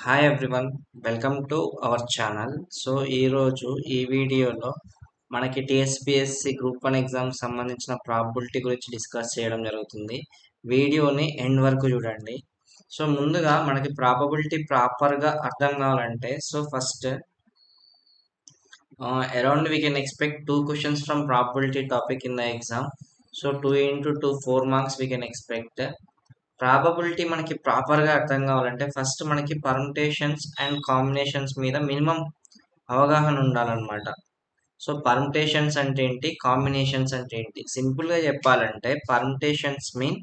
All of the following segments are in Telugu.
Hi everyone, welcome to our channel. So ఈరోజు ఈ వీడియోలో మనకి టీఎస్పిఎస్సి గ్రూప్ 1 ఎగ్జామ్ సంబంధించిన ప్రాబబిలిటీ గురించి డిస్కస్ చేయడం జరుగుతుంది. వీడియోని ఎండ్ వరకు చూడండి. సో ముందుగా మనకి ప్రాబబిలిటీ ప్రాపర్గా అర్థం కావాలంటే first around we can expect two questions from probability topic in the exam. So 2 into 2 4 marks we can expect. Probability మనకి ప్రాపర్గా అర్థం కావాలంటే ఫస్ట్ మనకి పర్ముటేషన్స్ అండ్ కాంబినేషన్స్ మీద మినిమం అవగాహన ఉండాలన్నమాట. సో పర్ముటేషన్స్ అంటే ఏంటి, కాంబినేషన్స్ అంటే ఏంటి? సింపుల్గా చెప్పాలంటే permutations mean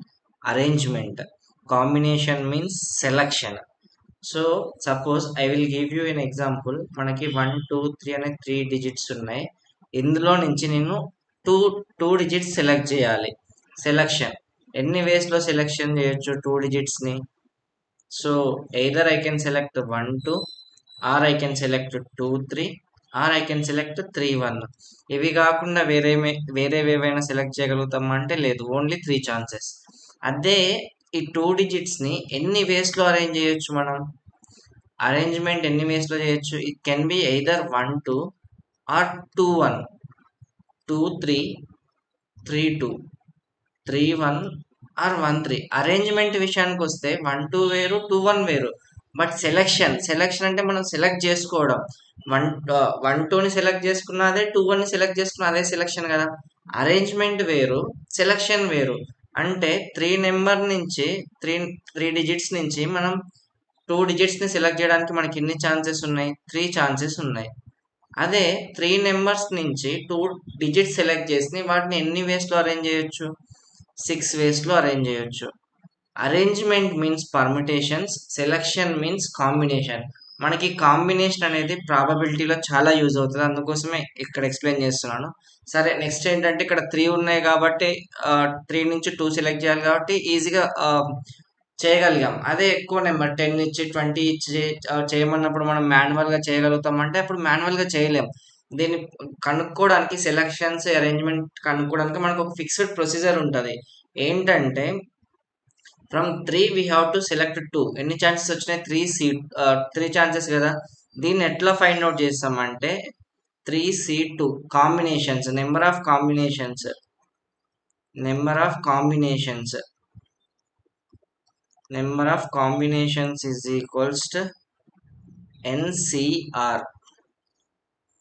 arrangement, combination means selection. So suppose I will give you an example. మనకి 1 2 3 అనే 3 డిజిట్స్ ఉన్నాయి. ఇందులో నుంచి నేను టూ డిజిట్స్ సెలెక్ట్ చేయాలి. సెలక్షన్ ఎన్ని వేస్లో సెలెక్షన్ చేయొచ్చు టూ డిజిట్స్ని? So either I can select 1 2, or I can select 2 3, or I can select 3 1. ఇవి కాకుండా వేరేవేవైనా సెలెక్ట్ చేయగలుగుతామా అంటే లేదు, ఓన్లీ 3 ఛాన్సెస్. అదే ఈ టూ డిజిట్స్ని ఎన్ని వేస్లో అరేంజ్ చేయొచ్చు మనం? అరేంజ్మెంట్ ఎన్ని వేస్లో చేయొచ్చు? It can be either 1 2 or 2 1, 2 3, 3 2, 3 1 or 1 3. Arrangement విషయానికి వస్తే 1 2 వేరు, 2 1 వేరు. బట్ సెలక్షన్ అంటే మనం సెలెక్ట్ చేసుకోవడం. 1 2ని సెలెక్ట్ చేసుకున్న అదే, 2 1ని సెలెక్ట్ చేసుకున్న అదే సెలక్షన్ కదా. అరేంజ్మెంట్ వేరు, సెలక్షన్ వేరు. అంటే త్రీ డిజిట్స్ నుంచి మనం టూ డిజిట్స్ని సెలెక్ట్ చేయడానికి మనకి ఎన్ని ఛాన్సెస్ ఉన్నాయి? 3 ఛాన్సెస్ ఉన్నాయి. అదే 3 నెంబర్స్ నుంచి 2 డిజిట్స్ సెలెక్ట్ చేసి వాటిని ఎన్ని వేస్లో అరేంజ్ చేయొచ్చు? 6 వేస్లో అరేంజ్ చేయొచ్చు. Arrangement means permutations, selection means combination. మనకి కాంబినేషన్ అనేది ప్రాబబిలిటీలో చాలా యూజ్ అవుతుంది, అందుకోసమే ఇక్కడ ఎక్స్ప్లెయిన్ చేస్తున్నాను. సరే, నెక్స్ట్ ఏంటంటే ఇక్కడ 3 ఉన్నాయి కాబట్టి 3 నుంచి 2 సెలెక్ట్ చేయాలి కాబట్టి ఈజీగా చేయగలిగాం. అదే ఎక్కువ నెంబర్ 10 ఇచ్చి 20 ఇచ్చి చేయమన్నప్పుడు మనం మాన్యువల్గా చేయగలుగుతాం అంటే అప్పుడు మాన్యువల్గా చేయలేం. దీన్ని కనుక్కోవడానికి, సెలక్షన్స్ అరేంజ్మెంట్ కనుక్కోవడానికి మనకు ఒక ఫిక్స్డ్ ప్రొసీజర్ ఉంటుంది. ఏంటంటే from 3 we have to select 2. ఎన్ని ఛాన్సెస్ వచ్చినాయి? 3 ఛాన్సెస్ కదా. దీన్ని ఎట్లా ఫైండ్ అవుట్ చేస్తామంటే 3C2 combinations, number of combinations is equals to NCR.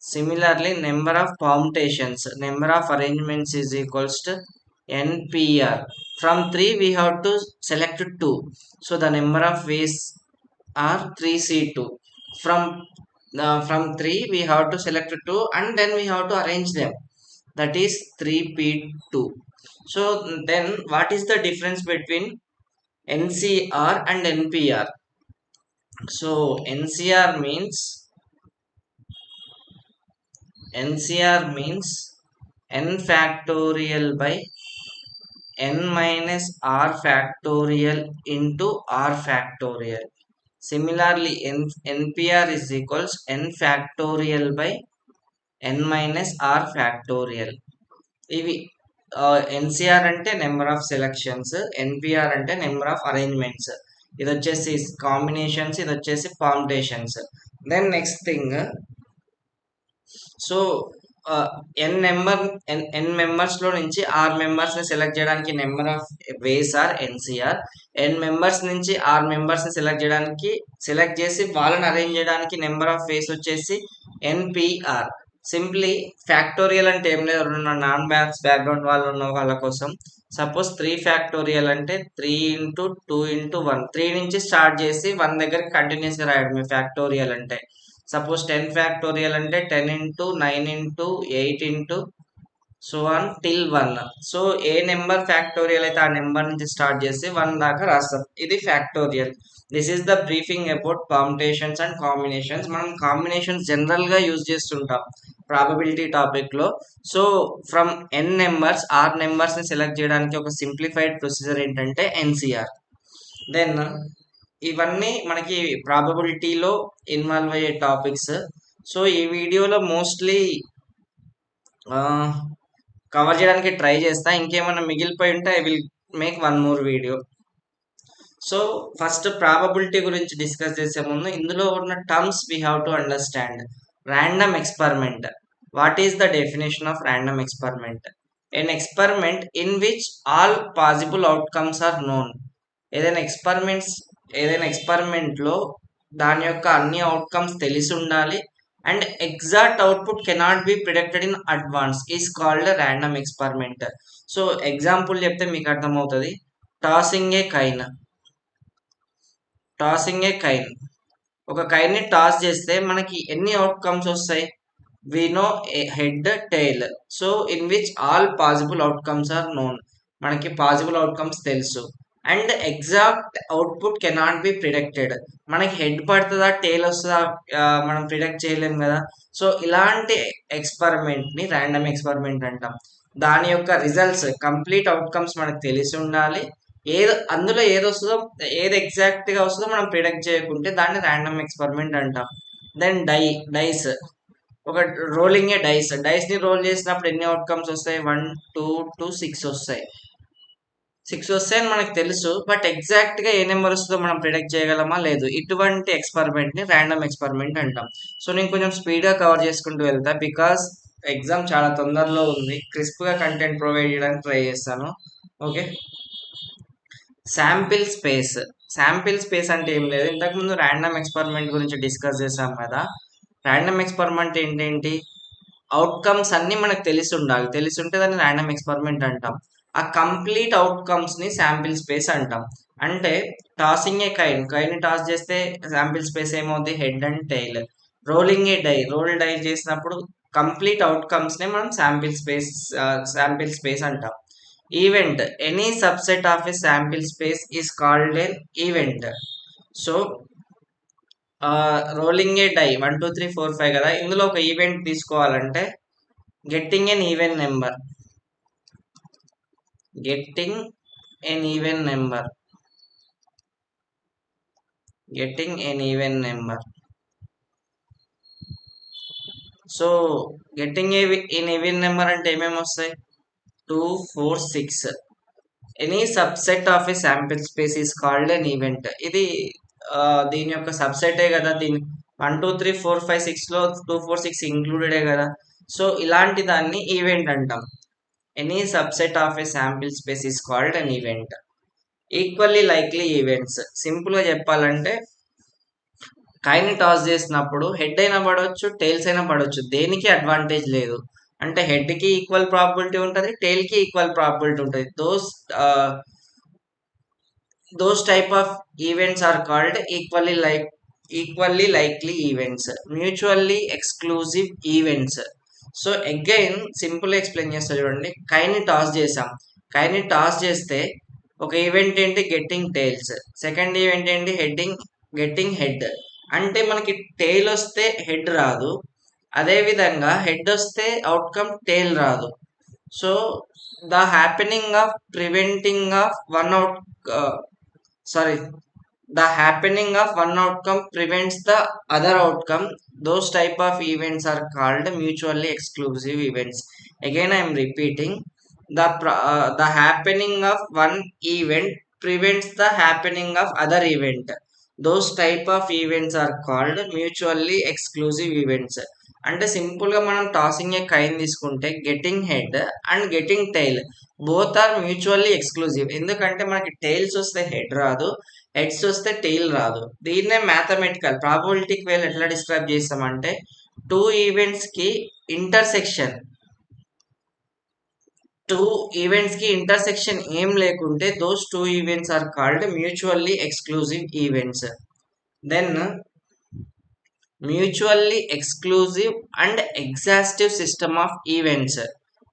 Similarly, number of permutations, number of arrangements is equals to NPR. From 3 we have to select 2. So the number of ways are 3C2. From 3 we have to select 2 and then we have to arrange them. That is 3P2. So then what is the difference between NCR and NPR? So NCR means n factorial by n minus r factorial into r factorial. Similarly, NPR is equals n factorial by n minus r factorial. ఇవి NCR అంటే నెంబర్ ఆఫ్ సెలక్షన్స్, NPR అంటే నెంబర్ ఆఫ్ అరేంజ్మెంట్స్. ఇది వచ్చేసి కాంబినేషన్స్, ఇది వచ్చేసి permutations. Then next thing, so N మెంబర్స్లో నుంచి ఆర్ మెంబర్స్ని సెలెక్ట్ చేయడానికి number of ways are NCR. N members నుంచి ఆర్ మెంబర్స్ని సెలెక్ట్ చేసి వాళ్ళని అరేంజ్ చేయడానికి నెంబర్ ఆఫ్ వేస్ వచ్చేసి NPR. సింప్లీ ఫ్యాక్టోరియల్ అంటే ఏం లేదు, నాన్ మ్యాథ్స్ బ్యాక్గ్రౌండ్ వాళ్ళు ఉన్న వాళ్ళ కోసం. సపోజ్ 3 ఫ్యాక్టోరియల్ అంటే 3 ఇంటూ 2 ఇంటూ 1, 3 నుంచి స్టార్ట్ చేసి 1 దగ్గరికి కంటిన్యూస్గా రాయడం ఫ్యాక్టోరియల్ అంటే. సపోజ్ 10 ఫ్యాక్టోరియల్ అంటే 10 into 9 into 8 into so on till 1. So A number factorial అయితే ఆ నెంబర్ నుంచి స్టార్ట్ చేసి 1 దాకా రాస్తాం. ఇది factorial. This is the briefing about permutations and combinations. మనం కాంబినేషన్స్ జనరల్గా యూజ్ చేస్తుంటాం ప్రాబబిలిటీ టాపిక్లో. So from n numbers R నెంబర్స్ని సెలెక్ట్ చేయడానికి ఒక సింప్లిఫైడ్ ప్రొసీజర్ ఏంటంటే NCR. దెన్ ఇవన్నీ మనకి ప్రాబబిలిటీలో ఇన్వాల్వ్ అయ్యే టాపిక్స్. సో ఈ వీడియోలో మోస్ట్లీ కవర్ చేయడానికి ట్రై చేస్తా. ఇంకేమైనా మిగిలిపోయి ఉంటే I will make one more video. So first probability గురించి డిస్కస్ చేసే ముందు ఇందులో ఉన్న terms we have to understand. Random experiment. What is the definition of random experiment? An experiment in which all possible outcomes are known. ఏదైనా ఎక్స్పెరిమెంట్స్ ఏదైనా ఎక్స్పెరిమెంట్లో దాని యొక్క అన్ని అవుట్కమ్స్ తెలిసి ఉండాలి and exact output cannot be predicted in advance is called random experiment. So example చెప్తే మీకు అర్థమవుతుంది. Tossing a coin. Tossing a coin. ఒక కైన్ ని టాస్ చేస్తే మనకి ఎన్ని అవుట్కమ్స్ వస్తాయి? We know head, tail. So in which all possible outcomes are known. మనకి పాసిబుల్ అవుట్కమ్స్ తెలుసు and exact output cannot be predicted. మనకి హెడ్ పడుతుందా టైల్ వస్తుందా మనం ప్రిడిక్ట్ చేయలేం కదా. సో ఇలాంటి ఎక్స్పెరిమెంట్ ని ర్యాండమ్ ఎక్స్పెరిమెంట్ అంటాం. దాని యొక్క రిజల్ట్స్ కంప్లీట్ అవుట్కమ్స్ మనకు తెలిసి ఉండాలి. అందులో ఏది వస్తుందో, ఏది ఎగ్జాక్ట్ గా వస్తుందో మనం ప్రిడిక్ట్ చేయకుంటే దాన్ని ర్యాండమ్ ఎక్స్పెరిమెంట్ అంటాం. Then dice. ఒక రోలింగ్ ఏ డైస్ ని రోల్ చేసినప్పుడు ఎన్ని అవుట్కమ్స్ వస్తాయి? 1, 2, 2, 6 వస్తాయి. 6 వస్తాయని మనకు తెలుసు. బట్ ఎగ్జాక్ట్ గా ఏ నెంబర్ వస్తుందో మనం ప్రిడిక్ట్ చేయగలమా? లేదు. ఇటువంటి ఎక్స్పెరిమెంట్ ని ర్యాండమ్ ఎక్స్పెరిమెంట్ అంటాం. సో నేను కొంచెం స్పీడ్ గా కవర్ చేసుకుంటూ వెళ్తా బికాస్ ఎగ్జామ్ చాలా తొందరలో ఉంది. క్రిస్ప్ గా కంటెంట్ ప్రొవైడ్ చేయడానికి ట్రై చేస్తాను. Okay. Sample space. Sample space అంటే ఏం లేదు. ఇంతకుముందు ర్యాండమ్ ఎక్స్పెరిమెంట్ గురించి డిస్కస్ చేసాం కదా. ర్యాండమ్ ఎక్స్పెరిమెంట్ ఏంటేంటి? అవుట్కమ్స్ అన్ని మనకు తెలిసి ఉండాలి. తెలిసి ఉంటే దాన్ని ర్యాండమ్ ఎక్స్పెరిమెంట్ అంటాం. ఆ కంప్లీట్ అవుట్కమ్స్ ని శాంపిల్ స్పేస్ అంటాం. అంటే టాసింగ్ ఏ కైన్ ని టాస్ చేస్తే శాంపిల్ స్పేస్ ఏమవుతుంది? Head and tail. Rolling a die చేసినప్పుడు కంప్లీట్ అవుట్కమ్స్ ని మనం శాంపిల్ స్పేస్ అంటాం. Event. Any subset of a sample space is called an event. So rolling a die 1, 2, 3, 4, 5 కదా. ఇందులో ఒక ఈవెంట్ తీసుకోవాలంటే getting an even number. Getting an even number. Getting an even number. So getting an even number అంటే ఏమేమి వస్తాయి? 2, 4, 6. Any subset of a sample space is called an event. ఇది దీని యొక్క సబ్సెటే కదా. దీని 1, 2, 3, 4, 5, 6 లో 2, 4, 6 ఇంక్లూడెడే కదా. సో ఇలాంటి దాన్ని ఈవెంట్ అంటాం. Any subset of a sample space is called an event. Equally likely events. Simple గా చెప్పాలంటే కాయిన్ టాస్ చేసినప్పుడు హెడ్ అయినా పడవచ్చు, టైల్స్ అయినా పడవచ్చు. దేనికి అడ్వాంటేజ్ లేదు. అంటే హెడ్ కి ఈక్వల్ ప్రాబిలిటీ ఉంటుంది, టైల్ కి ఈక్వల్ ప్రాబిలిటీ ఉంటుంది. those type of events are called equally likely events, mutually exclusive events. So again simple explain చేస్తా చూడండి. కైని టాస్ చేసాం. కైని టాస్ చేస్తే ఒక ఈవెంట్ ఏంటి? Getting tiles. సెకండ్ ఈవెంట్ ఏంటి? Getting head. అంటే మనకి టైల్ వస్తే హెడ్ రాదు, అదే విధంగా హెడ్ వస్తే అవుట్కమ్ టైల్ రాదు. So the happening of preventing of one out sorry the happening of one outcome prevents the other outcome. Those type of events are called mutually exclusive events. Again I am repeating, the happening of one event prevents the happening of other event. Those type of events are called mutually exclusive events. అంటే సింపుల్ గా మనం టాసింగ్ ఏ కైన్ తీసుకుంటే getting head and getting tail both are mutually exclusive. ఎందుకంటే మనకి టైల్స్ వస్తే హెడ్ రాదు, హెడ్స్ వస్తే టైల్ రాదు. దీన్నే మ్యాథమెటికల్ ప్రాబబిలిటీకి వెళ్ళి ఎట్లా డిస్క్రైబ్ చేస్తామంటే టూ ఈవెంట్స్ కి ఇంటర్సెక్షన్ ఏం లేకుంటే those two events are called mutually exclusive events. Then mutually exclusive and exhaustive system of events.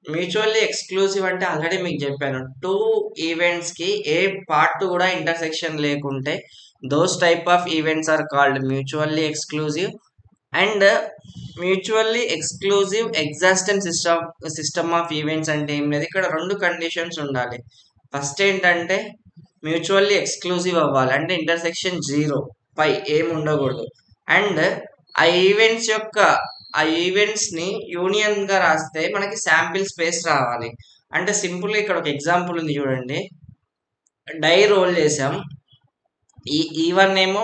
Mutually exclusive అంటే ఆల్రెడీ మీకు చెప్పాను, టూ ఈవెంట్స్ కి ఏ పార్ట్ కూడా ఇంటర్సెక్షన్ లేకుంటే those type of events are called mutually exclusive and mutually exclusive exhaustive system of events. అంటే ఏం లేదు, ఇక్కడ రెండు కండిషన్స్ ఉండాలి. ఫస్ట్ ఏంటంటే మ్యూచువల్లీ ఎక్స్క్లూజివ్ అవ్వాలి, అంటే ఇంటర్సెక్షన్ 0 పై ఏం ఉండకూడదు. అండ్ ఆ ఈవెంట్స్ ని యూనియన్ గా రాస్తే మనకి శాంపిల్ స్పేస్ రావాలి. అంటే సింపుల్ గా ఇక్కడ ఒక ఎగ్జాంపుల్ ఉంది చూడండి. డై రోల్ చేసాం, E1 ఏమో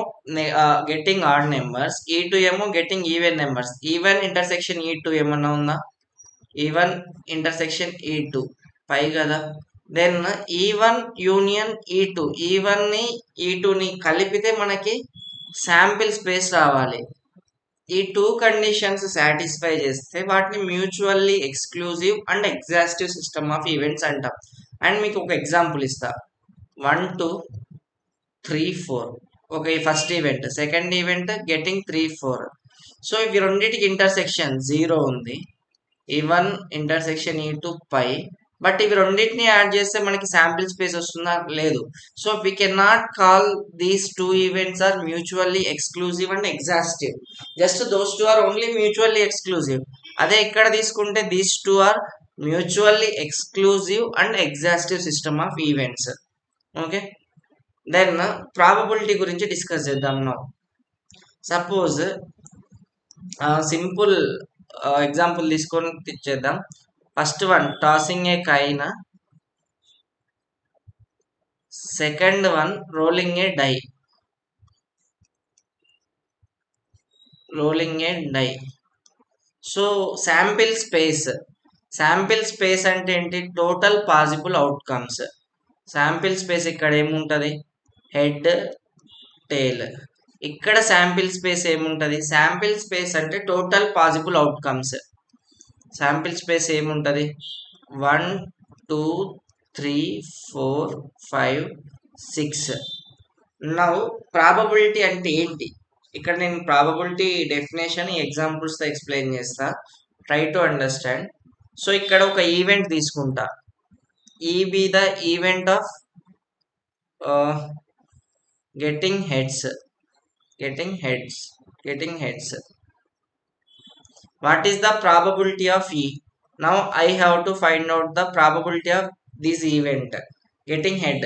గెట్టింగ్ ఆడ్ నెంబర్స్, E2 ఏమో getting even numbers. Even intersection E2 ఏమన్నా ఉందా? E1 ఇంటర్సెక్షన్ E2 పై కదా. దెన్ E1 యూనియన్ E2, E1ని E2ని కలిపితే మనకి శాంపిల్ స్పేస్ రావాలి. ఈ టూ కండిషన్స్ సాటిస్ఫై చేస్తే వాటిని mutually exclusive and exhaustive system of events అంటాం. అండ్ మీకు ఒక ఎగ్జాంపుల్ ఇస్తా. 1 2 3 4. Okay, first event. Second event getting 3 4. So ఇవి రెండింటికి ఇంటర్సెక్షన్ 0 ఉంది. E1 intersection E2 pi. But ఇవి రెండింటిని యాడ్ చేస్తే మనకి శాంపిల్ స్పేస్ వస్తుందా? లేదు. So we can not call these two events are mutually exclusive and exhaustive. Just those two are only mutually exclusive. అదే ఇక్కడ తీసుకుంటే these two are mutually exclusive and exhaustive system of events. Okay, then probability గురించి డిస్కస్ చేద్దాం. నౌ సపోజ్ సింపుల్ ఎగ్జాంపుల్ తీసుకొని తెచ్చేద్దాం. First one tossing a coin, second one rolling a die. So sample space అంటే ఏంటి? Total possible outcomes. Sample space ఇక్కడ ఏముంటుంది? హెడ్, టేల్. ఇక్కడ శాంపిల్ స్పేస్ ఏముంటుంది? శాంపిల్ స్పేస్ అంటే total possible outcomes. Sample space ఏముంటుంది? 1 2 3 4 5 6. నౌ ప్రాబబిలిటీ అంటే ఏంటి? ఇక్కడ నేను ప్రాబబిలిటీ డెఫినేషన్ ఎగ్జాంపుల్స్తో ఎక్స్ప్లెయిన్ చేస్తా. Try to understand. సో ఇక్కడ ఒక ఈవెంట్ తీసుకుంటా. ఈ B the event of getting heads. What is the probability of E? Now I have to find out the probability of this event getting head.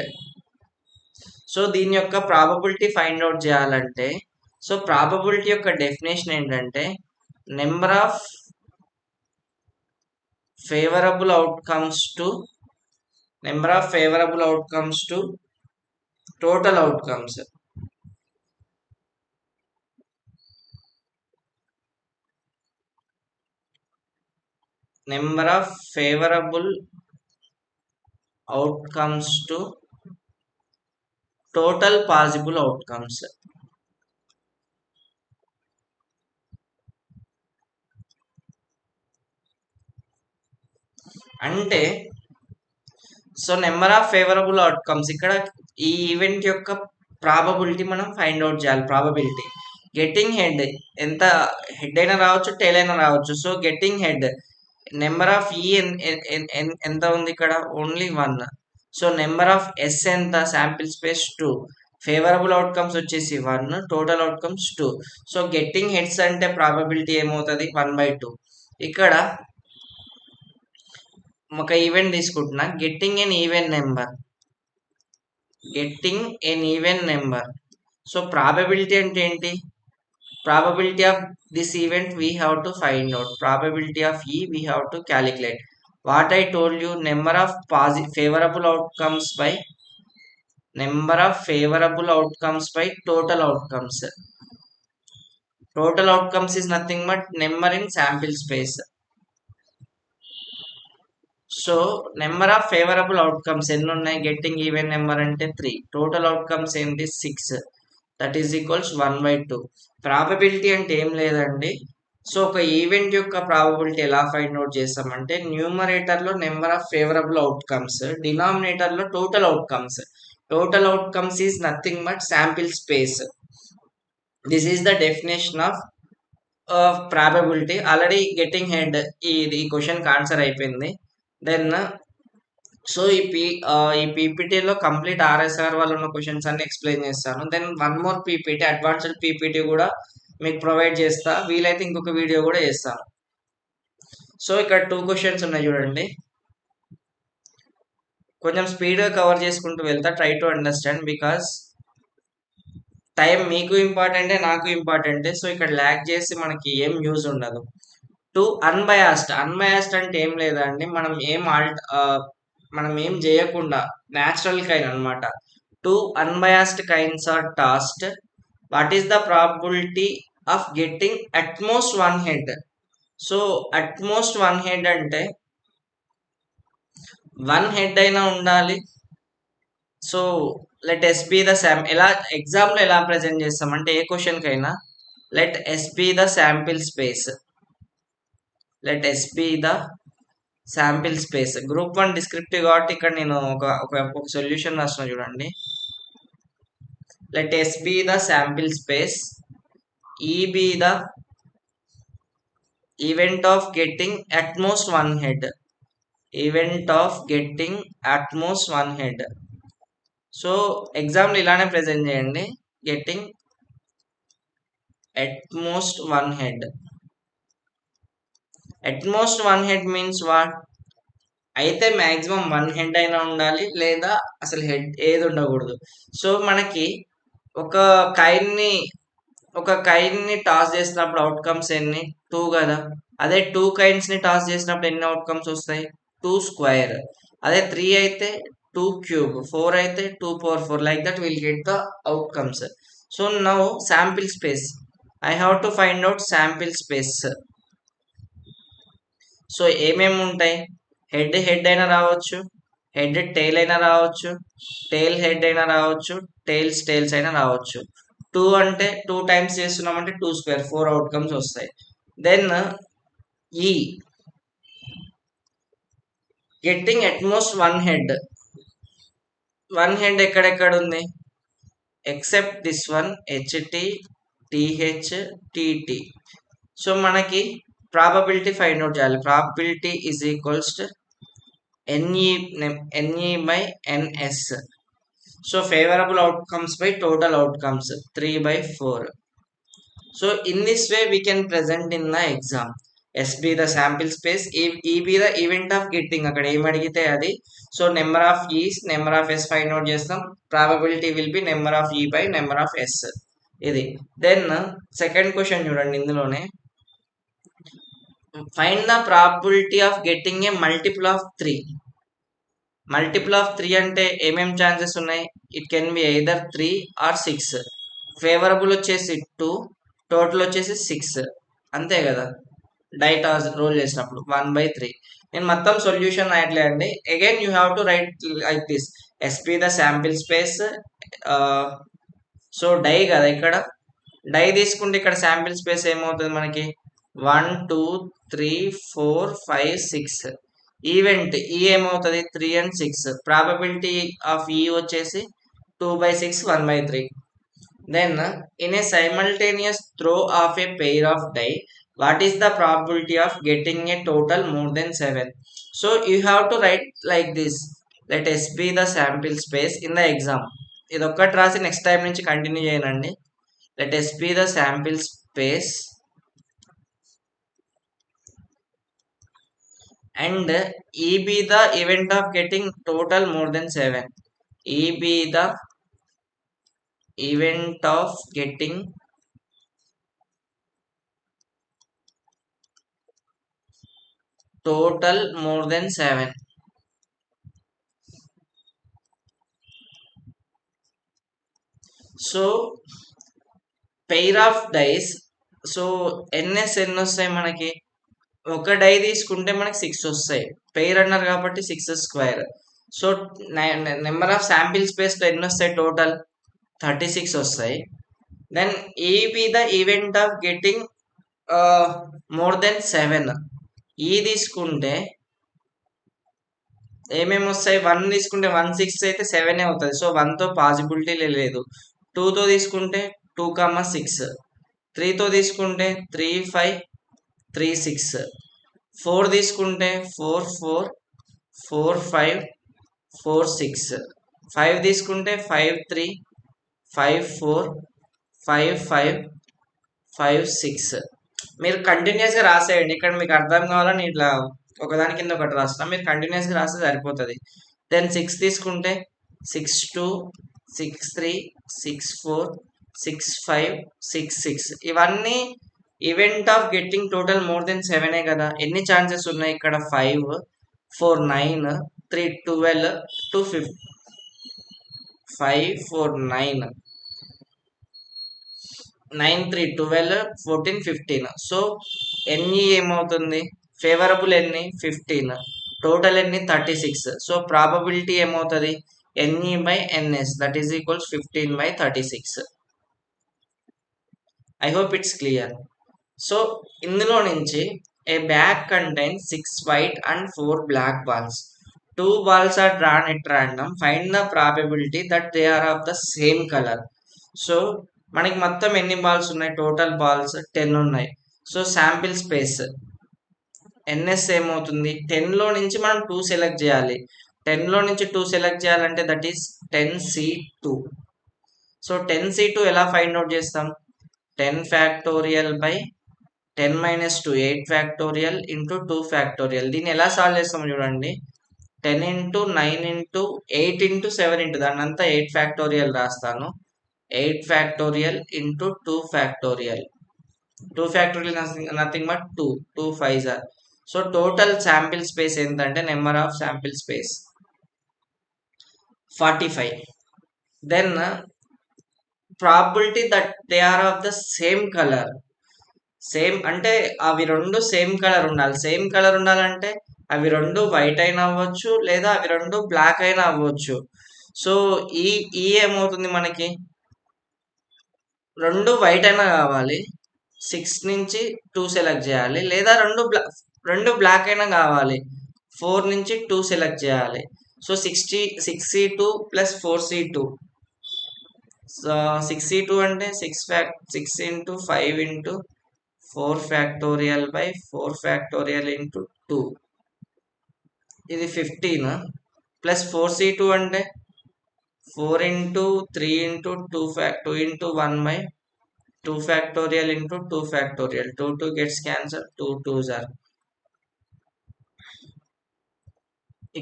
So దీని యొక్క ప్రాబబిలిటీ ఫైండ్ అవుట్ చేయాలంటే, సో ప్రాబబిలిటీ యొక్క డెఫినేషన్ ఏంటంటే number of favourable outcomes to total outcomes. Number of favourable outcomes to total possible outcomes. అంటే so number of favourable outcomes, ఇక్కడ ఈ ఈవెంట్ యొక్క ప్రాబబిలిటీ మనం ఫైండ్ అవుట్ చేయాలి. ప్రాబబిలిటీ గెట్టింగ్ హెడ్ ఎంత? హెడ్ అయినా రావచ్చు, టేల్ అయినా రావచ్చు. So getting head number of ఈ ఎంత ఉంది? ఇక్కడ only 1. So number of yes ఎంత? Sample space 2. ఫేవరబుల్ అవుట్కమ్స్ వచ్చేసి 1, total outcomes 2. So getting heads అంటే ప్రాబబిలిటీ ఏమవుతుంది? 1/2. ఇక్కడ ఒక ఈవెంట్ తీసుకుంటున్నా. Getting an even number. So probability అంటే ఏంటి? Probability of this event we have to find out. Probability of ఈ we have to calculate. What I told you, number of favourable outcomes by total outcomes. Total outcomes is nothing but number in sample space. So number of favourable outcomes ఎన్ని ఉన్నాయి? గెట్టింగ్ ఈవెన్ నెంబర్ అంటే 3. టోటల్ అవుట్కమ్స్ ఏంటి? 6. That is equals 1/2. ప్రాబబిలిటీ అంటే ఏం లేదండి. సో ఒక ఈవెంట్ యొక్క ప్రాబబిలిటీ ఎలా ఫైండ్ అవుట్ చేస్తామంటే, న్యూమరేటర్లో నెంబర్ ఆఫ్ ఫేవరబుల్ అవుట్కమ్స్, డినామినేటర్లో total outcomes. Total outcomes is nothing but sample space. This is the definition of probability. Already getting head ఈ క్వశ్చన్కి ఆన్సర్ అయిపోయింది. దెన్ సో ఈ పీపీటీలో కంప్లీట్ ఆర్ఎస్ఆర్ వాళ్ళు ఉన్న క్వశ్చన్స్ అన్ని ఎక్స్ప్లెయిన్ చేస్తాను. Then one more PPT, advanced PPT కూడా మీకు ప్రొవైడ్ చేస్తా. వీలైతే ఇంకొక వీడియో కూడా చేస్తాను. సో ఇక్కడ 2 క్వశ్చన్స్ ఉన్నాయి చూడండి. కొంచెం స్పీడ్గా కవర్ చేసుకుంటూ వెళ్తా. Try to understand because time మీకు ఇంపార్టెంటే, నాకు ఇంపార్టెంటే. సో ఇక్కడ ల్యాగ్ చేసి మనకి ఏం యూజ్ ఉండదు. అన్బయాస్డ్ అంటే ఏం లేదండి, మనం ఏం చేయకుండా న్యాచురల్ కైన్ అనమాట. two unbiased kinds are tossed, what is the probability of getting at most one head? So at most one head అంటే వన్ హెడ్ అయినా ఉండాలి. So let S be the ఎలా ఎగ్జామ్లో ఎలా ప్రజెంట్ చేస్తామంటే ఏ క్వశ్చన్ కైనా let S be the sample space, let S be the sample space. Group 1 descriptive కాబట్టి ఇక్కడ నేను ఒక సొల్యూషన్ రాసిన చూడండి. Let S be the sample space, E B the event of getting at most one head, event of getting at most one head. So ఎగ్జామ్లో ఇలానే ప్రెజెంట్ చేయండి, getting at most one head. At most one head means what? అయితే మ్యాక్సిమం వన్ హెడ్ అయినా ఉండాలి లేదా అసలు హెడ్ ఏది ఉండకూడదు. సో మనకి ఒక కైన్ని టాస్ చేసినప్పుడు అవుట్కమ్స్ ఎన్ని? 2 కదా. అదే 2 కైన్స్ని టాస్ చేసినప్పుడు ఎన్ని అవుట్కమ్స్ వస్తాయి? 2 స్క్వేర్. అదే 3 అయితే 2 క్యూబ్, 4 అయితే 2 power 4. Like that will get the outcomes. So now sample space, I have to find out sample space. So ఏమేమి ఉంటాయి? హెడ్ అయినా రావచ్చు, హెడ్ టైల్ అయినా రావచ్చు, టైల్ హెడ్ అయినా రావచ్చు, టైల్స్ అయినా రావచ్చు. 2 అంటే 2 టైమ్స్ చేస్తున్నామంటే 2 స్క్వేర్, 4 అవుట్కమ్స్ వస్తాయి. Then E getting at most one head. One head ఎక్కడెక్కడ ఉంది? Except this one, HT, TH, TT. So మనకి ప్రాబబిలిటీ ఫైండ్ అవుట్ చేయాలి. Probability is equals to NE by NS. So favourable outcomes by total outcomes 3/4. So in this way we can present in the exam. S be the sample space, E B the event of getting, అక్కడ ఏం అడిగితే అది. So number of E's, number of S find out చేస్తాం. Probability will be number of E by number of S. ఇది. దెన్ సెకండ్ క్వశ్చన్ చూడండి, ఇందులోనే find the probability of getting a multiple of 3. Multiple of 3 అంటే ఏమేం ఛాన్సెస్ ఉన్నాయి? It can be either 3 or 6. Favourable వచ్చేసి 2, టోటల్ వచ్చేసి 6. అంతే కదా, టాస్ రోల్ చేసినప్పుడు 1/3. నేను మొత్తం సొల్యూషన్ రాయట్లే అండి. Again you have to write like this. S be the sample space. So die కదా, ఇక్కడ డై తీసుకుంటే ఇక్కడ శాంపిల్ స్పేస్ ఏమవుతుంది మనకి? 1 2 3 4 5 6. ఈవెంట్ ఈ ఏమవుతుంది? 3 and 6. ప్రాబబిలిటీ ఆఫ్ ఈ వచ్చేసి 2/6, 1/3. Then in a simultaneous throw of a pair of die, what is the probability of getting a total more than 7? So you have to write like this. Let S be the sample space in the exam. ఇది ఒక్కటి రాసి నెక్స్ట్ టైం నుంచి కంటిన్యూ చేయనండి. Let S be the sample space and E be the event of getting total more than 7. E be the event of getting total more than 7. So pair of dice. So n S ఎన్ని వస్తాయి మనకి? ఒక డై తీసుకుంటే మనకి 6 వస్తాయి. పెయిర్ అన్నారు కాబట్టి 6 square. So number of sample స్పేస్లో ఎన్ని వస్తాయి? టోటల్ 36 వస్తాయి. దెన్ ఈ B the event of getting more than 7. ఈ తీసుకుంటే ఏమేమి వస్తాయి? 1 తీసుకుంటే 1 6 అయితే 7 అవుతుంది. సో 1తో పాసిబిలిటీ లేదు. 2తో తీసుకుంటే 2, 6. 3తో తీసుకుంటే 3 5 3 6. 4 తీసుకుంటే 4 4 4 5 4 6. 5 తీసుకుంటే 5 3 5 4 5 5 5 6. మీరు కంటిన్యూస్గా రాసేయండి. ఇక్కడ మీకు అర్థం కావాలని ఇట్లా ఒకదాని కింద ఒకటి రాస్తున్నా, మీరు కంటిన్యూస్గా రాస్తే సరిపోతుంది. దెన్ 6 తీసుకుంటే 6 2 6 3 6 4 6 5 6 6. ఇవన్నీ event of getting total more than 7 కదా. ఎన్ని ఛాన్సెస్ ఉన్నాయి ఇక్కడ? 5 4 9 3 12 2 5 5 4 9 9 3 12 14 15. సో ఎన్ని ఏమవుతుంది, ఫేవరబుల్ ఎన్ని 15, టోటల్ ఎన్ని 36. సో ప్రాబబిలిటీ ఏమవుతుంది n E by n S that is equals 15/36. I hope it's clear. So ఇందులో నుంచి a bag contains 6 white and 4 black balls. 2 balls are drawn at random. Find the probability that they are of the same color. So మనకి మొత్తం ఎన్ని బాల్స్ ఉన్నాయి, టోటల్ బాల్స్ 10 ఉన్నాయి. సో శాంపిల్ స్పేస్ ఎన్ఎస్ ఏమవుతుంది, 10లో నుంచి మనం 2 సెలెక్ట్ చేయాలి. 10లో నుంచి 2 సెలెక్ట్ చేయాలంటే that is 10C2. So 10C2 ఎలా ఫైండ్ అవుట్ చేస్తాం, 10 factorial by 10 - 2 8 factorial into 2 factorial. దీన్ని ఎలా సాల్వ్ చేస్తాం చూడండి, 10 ఇంటూ 9 ఇంటూ 8 ఇంటూ 7 ఇంటూ దాన్ని అంతా 8 ఫ్యాక్టోరియల్ రాస్తాను. 8 factorial into 2 factorial. 2 factorial nothing but 2 2 5s are. So total sample space ఏంటంటే number of sample space 45. Then probability that they are of the same colour. Same అంటే అవి రెండు సేమ్ కలర్ ఉండాలి. సేమ్ కలర్ ఉండాలంటే అవి రెండు వైట్ అయినా అవ్వచ్చు లేదా అవి రెండు బ్లాక్ అయినా అవ్వచ్చు. సో ఈ ఈ ఏమవుతుంది మనకి, రెండు వైట్ అయినా కావాలి, 6 నుంచి 2 సెలెక్ట్ చేయాలి, లేదా రెండు బ్లాక్ అయినా కావాలి, 4 నుంచి 2 సెలెక్ట్ చేయాలి. So 6C2 plus 4C2. 6C2 అంటే 6 into 5 into 4 factorial by 4 factorial into 2. ఇది 15 ప్లస్ 4C2 అంటే 4 into 3 into 2 into 1 by 2 factorial into 2 factorial. 2 gets cancer, 2 2s are.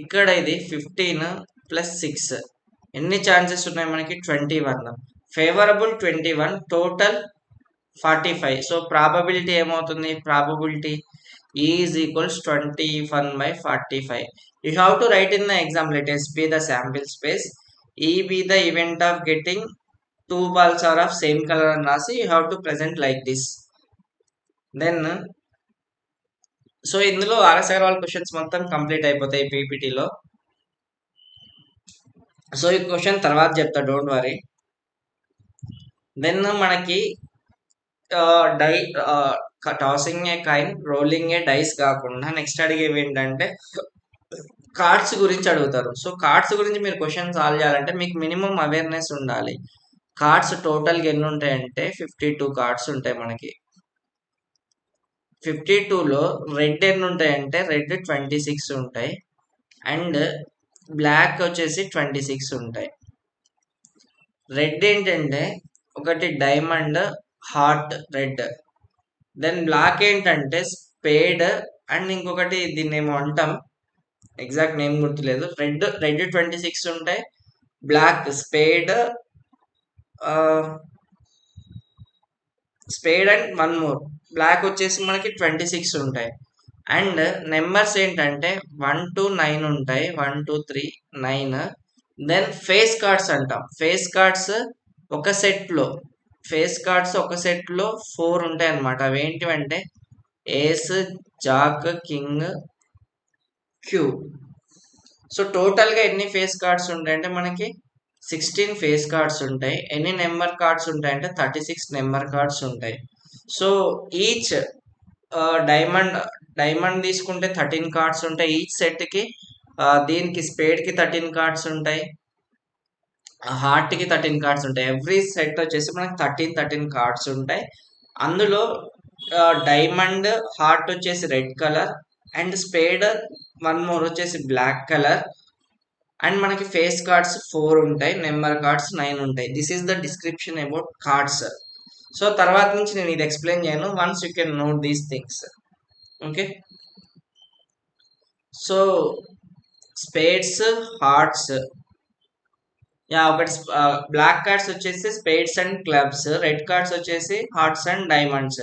ఇక్కడ ఇది 15 ప్లస్ 6 ఎన్ని ఛాన్సెస్ ఉన్నాయి మనకి, 21. Favourable 21, total 45. సో ప్రాబబిలిటీ ఏమవుతుంది, probability E is equals 21/45. You have to write in the exam, let S be the sample space, E be the event of getting 2 balls are of same color and rasi. You have to present like this. Then so ఇందులో RS Agarwal క్వశ్చన్స్ మొత్తం కంప్లీట్ అయిపోతాయి పీపీటీలో. సో ఈ క్వశ్చన్ తర్వాత చెప్తా, డోంట్ వరీ. దెన్ మనకి die tossing a coin, rolling a dice కాకుండా నెక్స్ట్ అడిగేవి ఏంటంటే కార్డ్స్ గురించి అడుగుతారు. సో కార్డ్స్ గురించి మీరు క్వశ్చన్ సాల్వ్ చేయాలంటే మీకు మినిమం అవేర్నెస్ ఉండాలి. కార్డ్స్ టోటల్గా ఎన్ని ఉంటాయంటే 52 కార్డ్స్ ఉంటాయి మనకి. 52లో రెడ్ ఎన్ని ఉంటాయంటే రెడ్ 26 ఉంటాయి అండ్ బ్లాక్ వచ్చేసి 26 ఉంటాయి. రెడ్ ఏంటంటే ఒకటి diamond, heart red. Then black ఏంటంటే స్పేడ్ అండ్ ఇంకొకటి దీన్ని ఏమో అంటాం, ఎగ్జాక్ట్ నేమ్ గుర్తులేదు. రెడ్ 26 ఉంటాయి, black spade and 1 more black వచ్చేసి మనకి 26 ఉంటాయి. అండ్ నెంబర్స్ ఏంటంటే 1 to 9 ఉంటాయి, 1 2 3 9. దెన్ ఫేస్ కార్డ్స్ అంటాం. ఫేస్ కార్డ్స్ ఒక సెట్లో 4 ఉంటాయి అన్నమాట. అవి ఏంటివంటే ఏస్, జాక్, కింగ్, క్యూ. సో టోటల్గా ఎన్ని ఫేస్ కార్డ్స్ ఉంటాయంటే మనకి 16 ఫేస్ కార్డ్స్ ఉంటాయి. ఎన్ని నెంబర్ కార్డ్స్ ఉంటాయంటే 36 నెంబర్ కార్డ్స్ ఉంటాయి. సో ఈచ్ డైమండ్ తీసుకుంటే 13 కార్డ్స్ ఉంటాయి ఈచ్ సెట్కి. దీనికి స్పేడ్కి 13 కార్డ్స్ ఉంటాయి, హార్ట్కి 13 కార్డ్స్ ఉంటాయి. ఎవ్రీ సెట్ వచ్చేసి మనకి 13 కార్డ్స్ ఉంటాయి. అందులో డైమండ్, హార్ట్ వచ్చేసి red colour and spade 1 more వచ్చేసి బ్లాక్ కలర్. అండ్ మనకి ఫేస్ కార్డ్స్ 4 ఉంటాయి, నెంబర్ కార్డ్స్ 9 ఉంటాయి. This is the description about cards. So తర్వాత నుంచి నేను ఇది ఎక్స్ప్లెయిన్ చేయను, once you can note these things. Okay, so spades, hearts, ఒకటి బ్లాక్ కార్డ్స్ వచ్చేసి spades and clubs, red cards వచ్చేసి hearts and diamonds.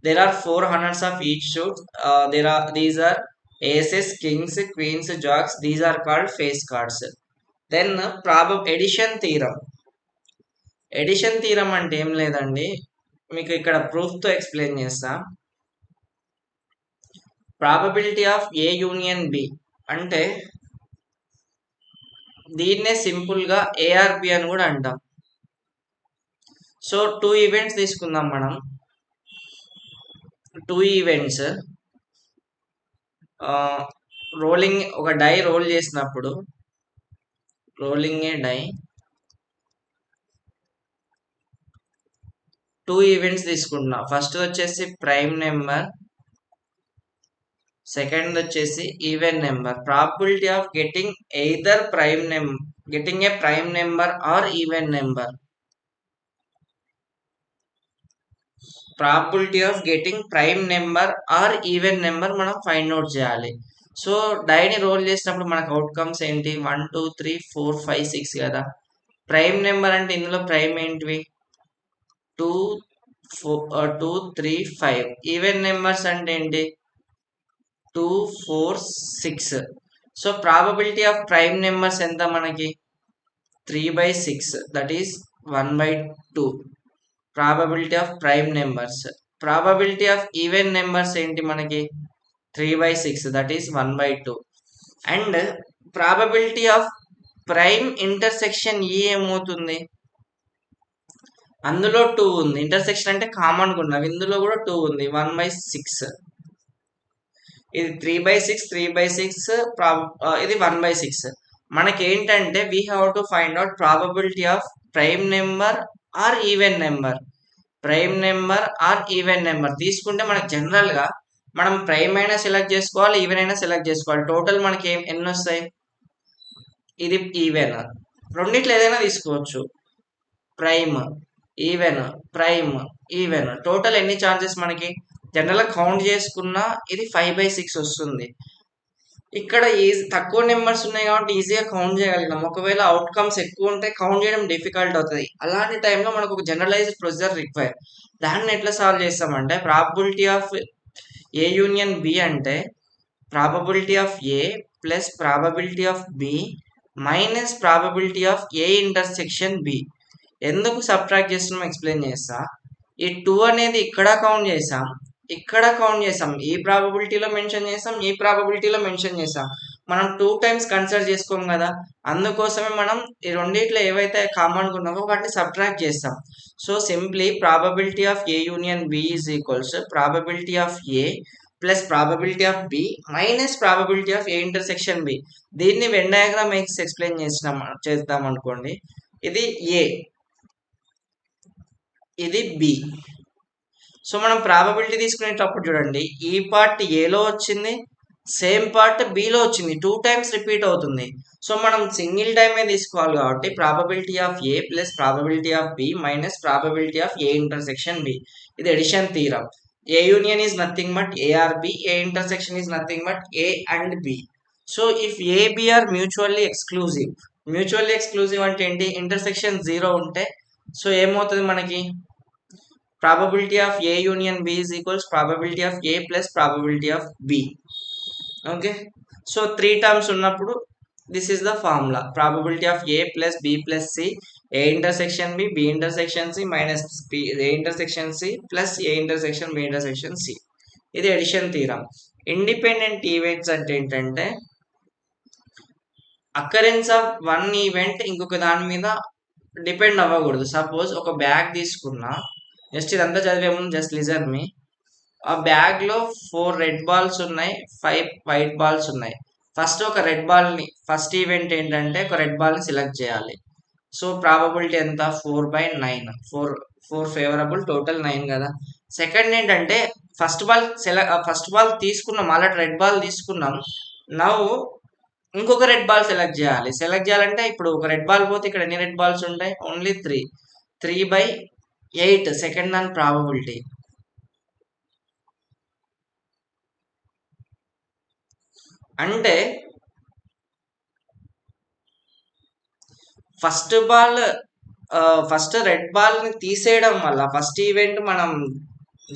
There are 4 hundreds of each suit. These are aces, kings, queens, jacks. These are called face cards. Then addition theorem అంటే ఏం లేదండి, మీకు ఇక్కడ ప్రూఫ్ తో ఎక్స్ప్లెయిన్ చేస్తా. Probability of A union B అంటే దీన్నే సింపుల్ గా ఏఆర్బి అని కూడా అంటాం. సో 2 ఈవెంట్స్ తీసుకుందాం మనం. 2 ఈవెంట్స్ రోలింగ్, ఒక డై రోల్ చేసినప్పుడు, రోలింగ్ ఏ డై 2 ఈవెంట్స్ తీసుకుంటున్నా. ఫస్ట్ వచ్చేసి ప్రైమ్ నెంబర్, సెకండ్ వచ్చేసి even number. Probability of getting either getting a prime number or even number. Probability of getting prime number or even number మనం ఫైండ్ అవుట్ చేయాలి. సో డైని రోల్ చేసినప్పుడు మనకు అవుట్కమ్స్ ఏంటి, 1 2 3 4 5 6 కదా. ప్రైమ్ నెంబర్ అంటే ఇందులో ప్రైమ్ ఏంటివి, 2 2 3 5. ఈవెన్ నెంబర్స్ అంటే ఏంటి, 2 4 6. So probability of prime numbers ఎంత మనకి, 3/6, that is 1/2. Probability of prime numbers. Probability of even numbers ఏంటి మనకి, 3/6, that is 1/2. And probability of prime intersection E ఏమవుతుంది, అందులో 2 ఉంది. ఇంటర్సెక్షన్ అంటే కామన్ గా ఉన్నవి, ఇందులో కూడా 2 ఉంది, 1/6. ఇది 3/6, 3/6, ఇది 1/6. మనకి ఏంటంటే we have to find out probability of prime number or even number. Prime number or even number తీసుకుంటే మనకి జనరల్ గా మనం ప్రైమ్ అయినా సెలెక్ట్ చేసుకోవాలి, ఈవెన్ అయినా సెలెక్ట్ చేసుకోవాలి. టోటల్ మనకి ఎన్ని వస్తాయి, ఇది ఈవెన్, రెండిట్లో ఏదైనా తీసుకోవచ్చు. Prime even, prime even, total ఎన్ని ఛాన్సెస్ మనకి, జనరల్ గా కౌంట్ చేసుకున్నా ఇది 5/6 వస్తుంది. ఇక్కడ తక్కువ నెంబర్స్ ఉన్నాయి కాబట్టి ఈజీగా కౌంట్ చేయగలిగినాం. ఒకవేళ అవుట్కమ్స్ ఎక్కువ ఉంటే కౌంట్ చేయడం డిఫికల్ట్ అవుతుంది. అలాంటి టైంలో మనకు ఒక జనరలైజ్డ్ ప్రొసీజర్ రిక్వైర్. దాన్ని ఎట్లా సాల్వ్ చేస్తామంటే, probability of A union B అంటే probability of A plus probability of B minus probability of A intersection B. ఎందుకు సబ్ట్రాక్ట్ చేస్తున్నాం ఎక్స్ప్లెయిన్ చేస్తా. ఈ 2 అనేది ఇక్కడ కౌంట్ చేసాం, ఇక్కడ కౌంట్ చేసాం, ఈ ప్రాబబిలిటీలో మెన్షన్ చేసాం, ఈ ప్రాబబిలిటీలో మెన్షన్ చేసాం. మనం 2 టైమ్స్ కన్సిడర్ చేసుకోం కదా, అందుకోసమే మనం ఈ రెండిట్లో ఏవైతే కామన్ గా ఉన్నామో వాటిని సబ్ట్రాక్ట్ చేస్తాం. So simply probability of A union B is equals probability of A plus probability of B minus probability of A intersection B. దీన్ని వెన్ డయాగ్రామ్ ఎక్స్ప్లెయిన్ చేద్దాం అనుకోండి. ఇది ఏ, ఇది బి. సో మనం ప్రాబబిలిటీ తీసుకునేటప్పుడు చూడండి, ఈ పార్ట్ ఏలో వచ్చింది, సేమ్ పార్ట్ బిలో వచ్చింది, 2 టైమ్స్ రిపీట్ అవుతుంది. సో మనం సింగిల్ టైమే తీసుకోవాలి కాబట్టి probability of A plus probability of B minus probability of A intersection B. ఇది addition theorem. A union is nothing but A or B, A intersection is nothing but A and B. So if A B are mutually exclusive. Mutually exclusive అంటే ఏంటి, ఇంటర్సెక్షన్ 0 ఉంటే సో ఏమవుతుంది మనకి, probability of A union B is equals probability of A plus probability of B. Okay, so 3 terms ఉన్నప్పుడు this is the formula. Probability of A plus B plus C, A intersection B, B intersection C minus B, A intersection C plus A intersection B intersection C. ఇది ఎడిషన్ థీరం. ఇండిపెండెంట్ ఈవెంట్స్ అంటే ఏంటంటే అకరెన్స్ ఆఫ్ వన్ ఈవెంట్ ఇంకొక దాని మీద డిపెండ్ అవ్వకూడదు. సపోజ్ ఒక బ్యాగ్ తీసుకున్నా, జస్ట్ ఇదంతా చదివే ముందు జస్ట్ లిజన్ మీ. ఆ బ్యాగ్ లో 4 రెడ్ బాల్స్ ఉన్నాయి, 5 వైట్ బాల్స్ ఉన్నాయి. ఫస్ట్ ఒక రెడ్ బాల్ ని, ఫస్ట్ ఈవెంట్ ఏంటంటే ఒక రెడ్ బాల్ ని సెలెక్ట్ చేయాలి. సో ప్రాబబిలిటీ ఎంత, 4/9, 4 ఫేవరబుల్, టోటల్ 9 కదా. సెకండ్ ఏంటంటే ఫస్ట్ బాల్ తీసుకున్నాం, ఆల్రెడీ రెడ్ బాల్ తీసుకున్నాం. నౌ ఇంకొక రెడ్ బాల్ సెలెక్ట్ చేయాలి. సెలెక్ట్ చేయాలంటే ఇప్పుడు ఒక రెడ్ బాల్ పోతే ఇక్కడ ఎన్ని రెడ్ బాల్స్ ఉంటాయి, ఓన్లీ 3. 3/8 సెకండ్ దాని ప్రాబబిలిటీ. అంటే ఫస్ట్ రెడ్ బాల్ ని తీసేయడం వల్ల, ఫస్ట్ ఈవెంట్ మనం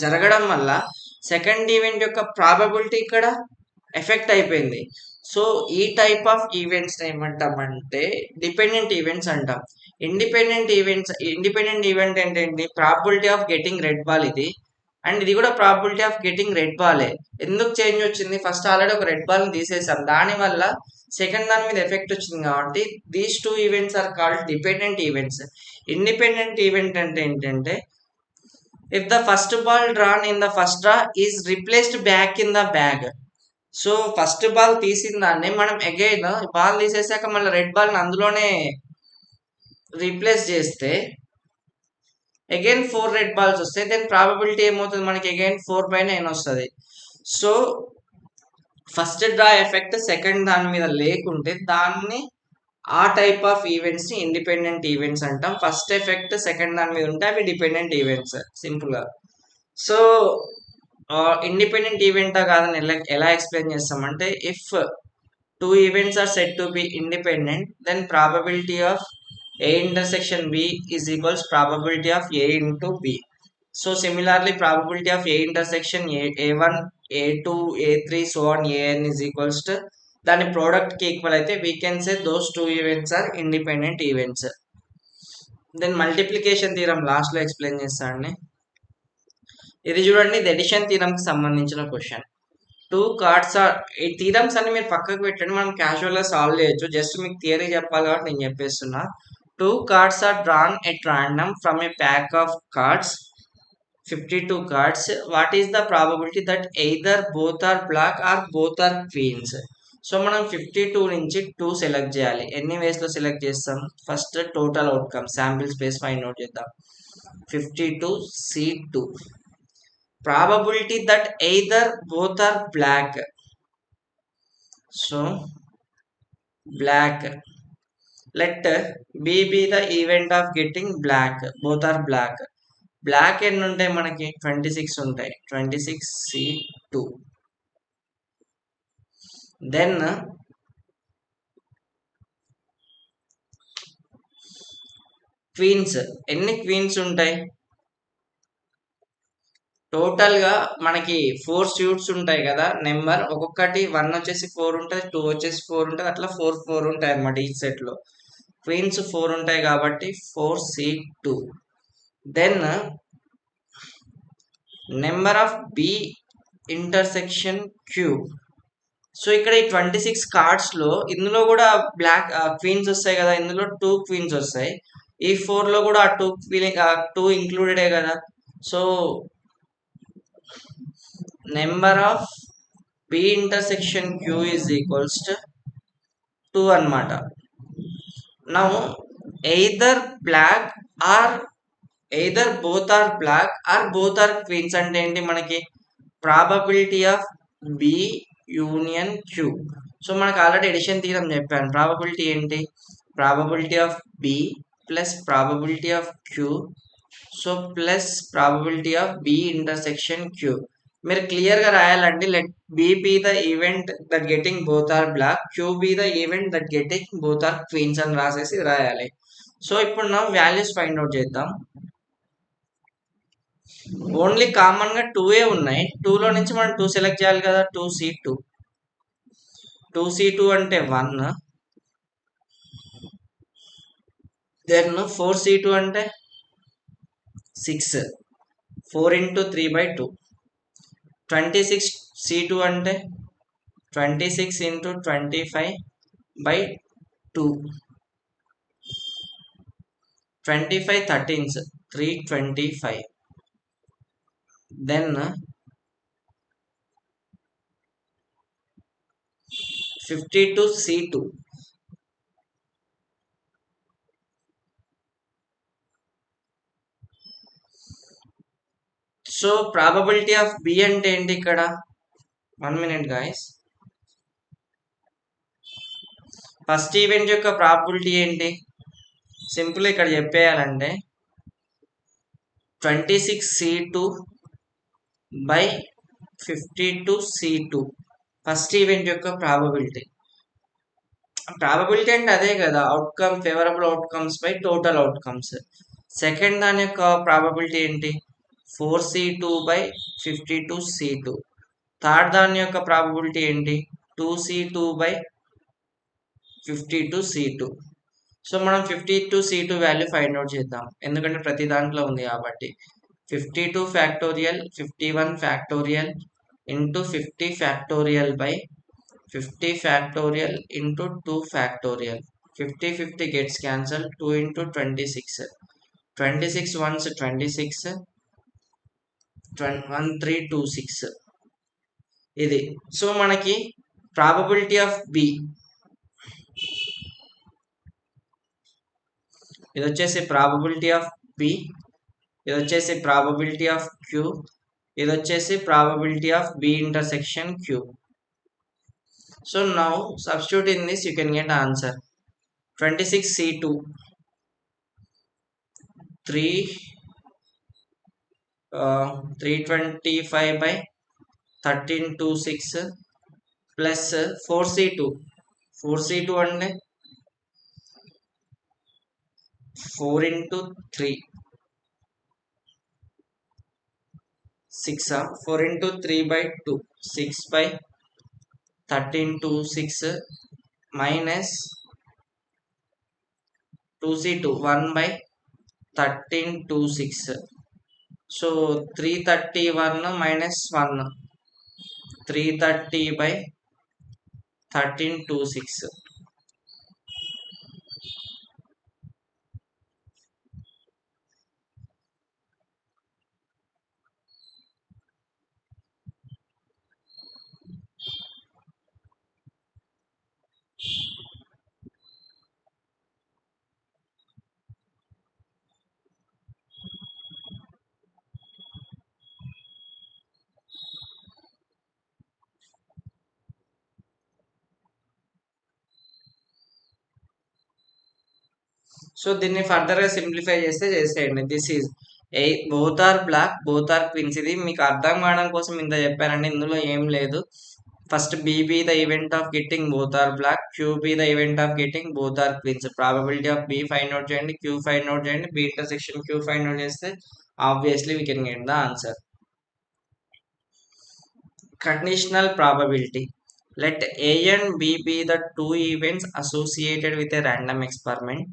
జరగడం వల్ల సెకండ్ ఈవెంట్ యొక్క ప్రాబబిలిటీ ఇక్కడ ఎఫెక్ట్ అయిపోయింది. సో ఈ టైప్ ఆఫ్ ఈవెంట్స్ ఏమంటామంటే డిపెండెంట్ ఈవెంట్స్ అంటాం. ఇండిపెండెంట్ ఈవెంట్ ఏంటంటే probability of getting red ball ఇది, అండ్ ఇది కూడా ప్రాబిలిటీ ఆఫ్ గెటింగ్ రెడ్ బాలే. ఎందుకు చేంజ్ వచ్చింది? ఫస్ట్ ఆల్రెడీ ఒక రెడ్ బాల్ తీసేసాం, దానివల్ల సెకండ్ దాని మీద ఎఫెక్ట్ వచ్చింది కాబట్టి these two events are called dependent events. Independent event అంటే ఏంటంటే if the first ball drawn in the first draw is replaced back in the bag. So first ball తీసిన దాన్ని మనం అగైన్ బాల్ తీసేసాక మళ్ళీ రెడ్ బాల్ అందులోనే రీప్లేస్ చేస్తే అగైన్ 4 రెడ్ బాల్స్ వస్తాయి. దెన్ ప్రాబబిలిటీ ఏమవుతుంది మనకి? అగైన్ 4/9 వస్తుంది. So first draw effect second దాని మీద లేకుంటే దాన్ని ఆ టైప్ ఆఫ్ ఈవెంట్స్ ని ఇండిపెండెంట్ ఈవెంట్స్ అంటాం. ఫస్ట్ ఎఫెక్ట్ సెకండ్ దాని మీద ఉంటే అవి డిపెండెంట్ ఈవెంట్స్ సింపుల్ గా. సో ఇండిపెండెంట్ ఈవెంటా కాదని ఎలా ఎక్స్ప్లెయిన్ చేస్తామంటే if two events are set to be independent then probability of A intersection B is equals probability of A into B. So similarly probability of A intersection A1, A2, A3 so on AN is equals to దాని ప్రోడక్ట్ కి ఈక్వల్ అయితే we can say those two events are independent events. Then multiplication theorem last లో ఎక్స్ప్లెయిన్ చేస్తానండి. ఇది చూడండి, ఇది ఎడిషన్ థీరం కి సంబంధించిన క్వశ్చన్. టూ కార్డ్స్ ఆర్, ఈ థీరమ్స్ అన్ని మీరు పక్కకు పెట్టండి, మనం క్యాజువల్ గా సాల్వ్ చేయొచ్చు. జస్ట్ మీకు థియరీ చెప్పాలి కాబట్టి నేను చెప్పేస్తున్నా. Two cards are drawn at random from a pack of cards, 52 cards. What is the probability that either both are black or both are queens? So మనం 52 నుంచి 2 సెలెక్ట్ చేయాలి. ఎన్ని వేస్ లో సెలెక్ట్ చేస్తాం? First total outcome sample space find out చేద్దాం. 52C2 probability that either both are black. So black, let B be the event of getting black, both are black. Black ఎన్ని ఉంటాయి మనకి? 26 ఉంటాయి. 26C2. దెన్ క్వీన్స్, ఎన్ని క్వీన్స్ ఉంటాయి? టోటల్ గా మనకి 4 సూట్స్ ఉంటాయి కదా, నెంబర్ ఒక్కొక్కటి 1 వచ్చేసి 4 ఉంటుంది, 2 వచ్చేసి 4 ఉంటుంది, అట్లా 4 ఉంటాయి అన్నమాట ఈ సెట్ లో. క్వీన్స్ 4 ఉంటాయి కాబట్టి 4C2. Then number of B intersection Q. So ఇక్కడ ఈ 26 కార్డ్స్ లో ఇందులో కూడా బ్లాక్ క్వీన్స్ వస్తాయి కదా, ఇందులో 2 క్వీన్స్ వస్తాయి. ఈ 4 లో కూడా ఆ 2 ఇంక్లూడెడే కదా. So number of B intersection Q is equals to 2 అన్నమాట. Now either black or either both are black or both are queens అంటే ఏంటి మనకి? Probability of B union Q. So మనకు ఆల్రెడీ ఎడిషన్ థీరం చెప్పాను. ప్రాబబిలిటీ ఏంటి? Probability of B plus probability of Q, so plus probability of B intersection Q. మీరు క్లియర్ గా రాయాలండి. Let B B the event that getting both are black, Q B the event that getting both are queens అని రాసేసి రాయాలి. సో ఇప్పుడు మనం వాల్యూస్ ఫైండ్ అవుట్ చేద్దాం. ఓన్లీ కామన్ గా 2 ఉన్నాయి. 2 లో నుంచి మనం 2 సెలెక్ట్ చేయాలి కదా. 2C2 అంటే 1, దెన్ 4C2 అంటే 6, 4 into 3/2. 26C2 అంటే 26 into 25/2. 25 13s, 325. Then 52C2. So probability of B అంటే ఏంటి ఇక్కడ? 1 minute guys. ఫస్ట్ ఈవెంట్ యొక్క ప్రాబబిలిటీ ఏంటి? సింపుల్ ఇక్కడ చెప్పేయాలంటే 26C2/52C2 ఫస్ట్ ఈవెంట్ యొక్క ప్రాబబిలిటీ. ప్రాబబిలిటీ అంటే అదే కదా, outcome favourable outcomes by total outcomes. Second దాని యొక్క ప్రాబబిలిటీ ఏంటి? 4C2/52C2. థర్డ్ దాని యొక్క ప్రాబబిలిటీ ఏంటి? 52C2. సో మనం 52C2 వాల్యూ ఫైండ్ అవుట్ చేద్దాం, ఎందుకంటే ప్రతి దాంట్లో ఉంది కాబట్టి. 52 factorial 51 factorial into 50 factorial by 50 factorial into 2 factorial. 50 gets cancelled. 2 into 26. 26 ones 26. 1326 ఇది. సో మనకి ప్రాబబిలిటీ ఆఫ్ బి ఇది వచ్చేసి ప్రాబబిలిటీ ఆఫ్ బి, ఇది వచ్చేసి ప్రాబబిలిటీ ఆఫ్ క్యూ, ఇది వచ్చేసి probability of B intersection Q. So now substitute in this you can get answer. 26C2 325 by 1326 plus 4C2 అంటే 4 into 3 6 4 into 3 by 2 6 by 1326 minus 2C2 1 by 1326. So 331 minus 1 330 by 1326. So దీన్ని ఫర్దర్ గా సింప్లిఫై చేసేయండి. This is both are black, both are queens. ఇది మీకు అర్థం కావడం కోసం ఇంత చెప్పానండి, ఇందులో ఏం లేదు. First B the event of getting both are black, Q B the event of getting both are queens. Probability of B find out చేయండి, క్యూ ఫైండ్ అవుట్ చేయండి, B intersection Q find out చేస్తే obviously we can get the answer. Conditional probability. Let A and B be the two events associated with a random experiment.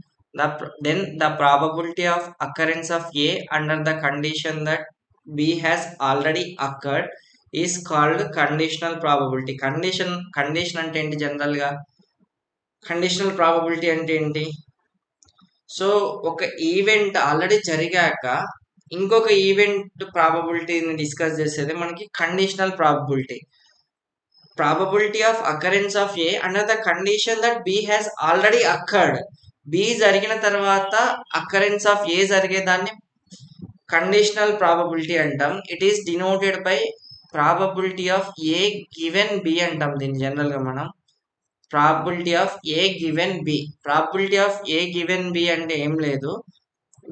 Then the probability of occurrence of A under the condition that B has already occurred is called conditional probability. Condition అంటే ఏంటి? జనరల్ గా కండిషనల్ ప్రాబబిలిటీ అంటే ఏంటి? సో ఒక ఈవెంట్ ఆల్రెడీ జరిగాక ఇంకొక ఈవెంట్ ప్రాబబిలిటీని డిస్కస్ చేసేది మనకి conditional probability. Probability of occurrence of A under the condition that B has already occurred. B జరిగిన తర్వాత అకరెన్స్ ఆఫ్ ఏ జరిగేదాన్ని కండిషనల్ ప్రాబబిలిటీ అంటాం. It is denoted by probability of A given B అంటాం దీన్ని జనరల్ గా మనం. Probability of A given B. Probability of A given B అంటే ఏం లేదు,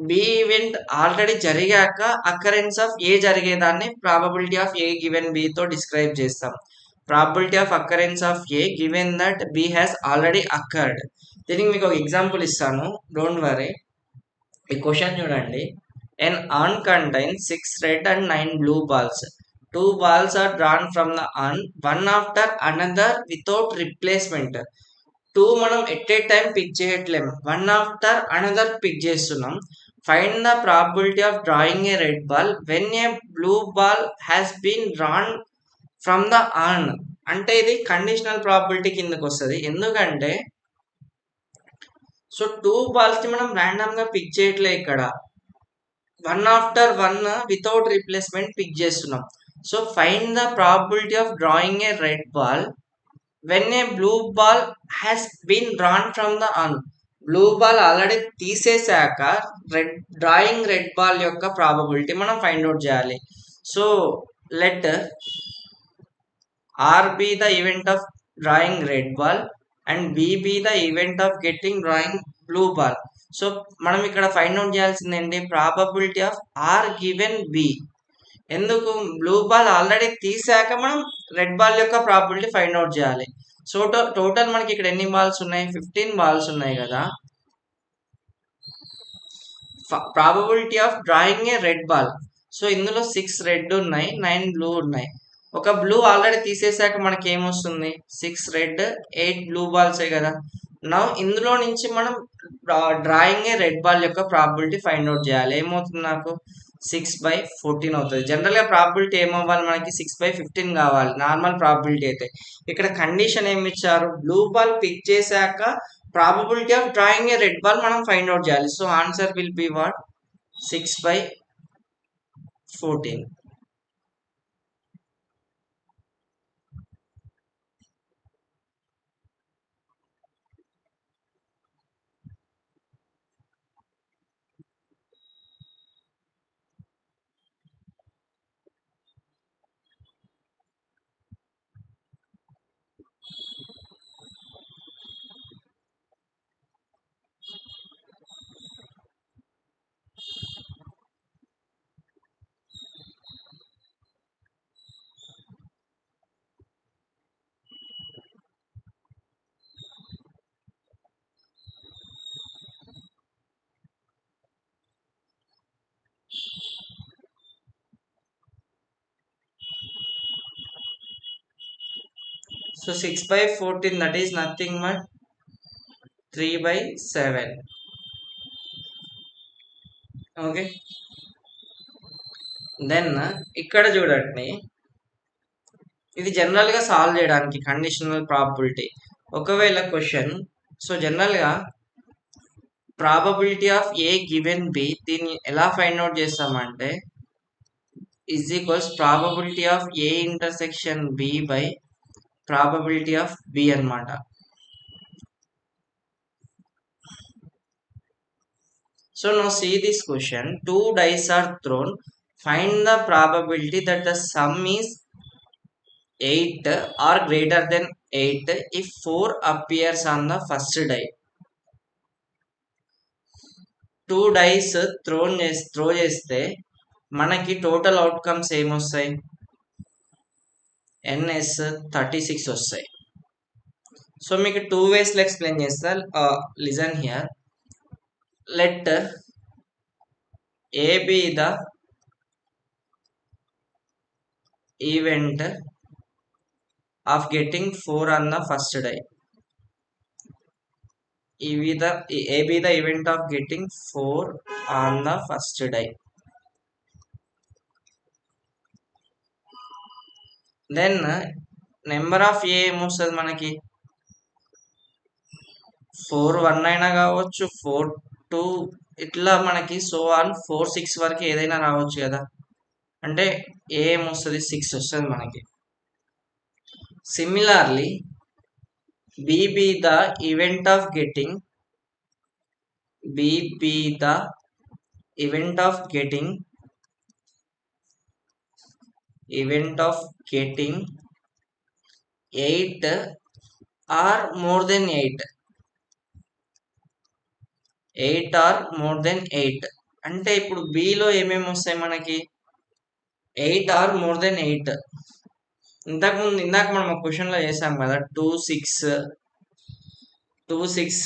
బి ఈవెంట్ ఆల్రెడీ జరిగాక అకరెన్స్ ఆఫ్ ఏ జరిగేదాన్ని probability of A given B తో డిస్క్రైబ్ చేస్తాం. Probability of occurrence of A given that B has already occurred. దీనికి మీకు ఒక ఎగ్జాంపుల్ ఇస్తాను, డోంట్ వరీ. ఈ క్వశ్చన్ చూడండి. An urn contains 6 red and 9 blue balls. 2 balls are drawn from the urn, one after another without replacement. 2 మనం ఎట్ ఏ టైం పిక్ చేయట్లేము, వన్ ఆఫ్టర్ అనదర్ పిక్ చేస్తున్నాం. Find the probability of drawing a red ball when a blue ball has been drawn from the urn. అంటే ఇది కండిషనల్ ప్రాబిలిటీ కిందకి వస్తుంది. ఎందుకంటే సో 2 బాల్స్ ని మనం ర్యాండమ్ గా పిక్ చేయట్లే, ఇక్కడ one after one without replacement pick చేస్తున్నాం. So find the probability of drawing a red ball when a blue ball has been drawn from the urn. Blue ball already తీసేసాక డ్రాయింగ్ రెడ్ బాల్ యొక్క ప్రాబబిలిటీ మనం ఫైండ్ అవుట్ చేయాలి. So let R be the event of drawing red ball and B B the event of getting drawing blue ball. So మనం ఇక్కడ ఫైండ్ అవుట్ చేయాల్సింది ఏంటి? Probability of R given B. ఎందుకు? బ్లూ బాల్ ఆల్రెడీ తీసాక మనం రెడ్ బాల్ యొక్క ప్రాబబిలిటీ ఫైండ్ అవుట్ చేయాలి. సో టోటల్ మనకి ఇక్కడ ఎన్ని బాల్స్ ఉన్నాయి? 15 బాల్స్ ఉన్నాయి కదా. Probability of drawing a red ball. So ఇందులో 6 రెడ్ ఉన్నాయి, 9 బ్లూ ఉన్నాయి. ఒక బ్లూ ఆల్రెడీ తీసేసాక మనకి ఏమొస్తుంది 6 రెడ్ 8 బ్లూ బాల్సే కదా. నౌ ఇందులో నుంచి మనం డ్రాయింగ్ ఏ రెడ్ బాల్ యొక్క ప్రాబిలిటీ ఫైండ్ అవుట్ చేయాలి. ఏమవుతుంది నాకు 6/14 అవుతుంది. జనరల్గా ప్రాబిలిటీ ఏమవ్వాలి మనకి 6/15 కావాలి నార్మల్ ప్రాబిలిటీ అయితే. ఇక్కడ కండిషన్ ఏమి ఇచ్చారు, బ్లూ బాల్ పిక్ చేశాక probability of drawing a red ball మనం ఫైండ్ అవుట్ చేయాలి. So answer will be what 6/14. So 6/14 that is nothing but 3/7. Okay, then ఇక్కడ చూడండి, ఇది జనరల్ గా సాల్వ్ చేయడానికి కండిషనల్ ప్రాబబిలిటీ. ఒకవేళ క్వశ్చన్, సో జనరల్ గా probability of A given B దీన్ని ఎలా ఫైండ్ అవుట్ చేస్తామంటే is equals probability of A intersection B by probability of B అన్నమాట. So now see this question. 2 dice are thrown. Find the probability that the sum is 8 or greater than 8 if 4 appears on the first die. 2 dice throw చేస్తే మనకి టోటల్ అవుట్కమ్స్ ఏమొస్తాయి, NS 36 వస్తాయి. సో మీకు 2 వేస్లో ఎక్స్ప్లెయిన్ చేస్తా. Listen here. Let A be the event of getting 4 on the first die. A be the event of getting 4 on the first die. Then number of A ఏమొస్తుంది మనకి 4 1 అయినా కావచ్చు, 4 2 ఇట్లా మనకి సో ఆన్ 4 6 వరకు ఏదైనా రావచ్చు కదా. అంటే ఏ ఏమొస్తుంది 6 వస్తుంది మనకి. Similarly B B the event of getting event of getting 8 or more than 8 or more than 8 అంటే ఇప్పుడు బిలో ఏమేమి వస్తాయి మనకి 8 or more than 8. ఇందాక మనం ఒక క్వశ్చన్ లో చేసాం కదా 2 6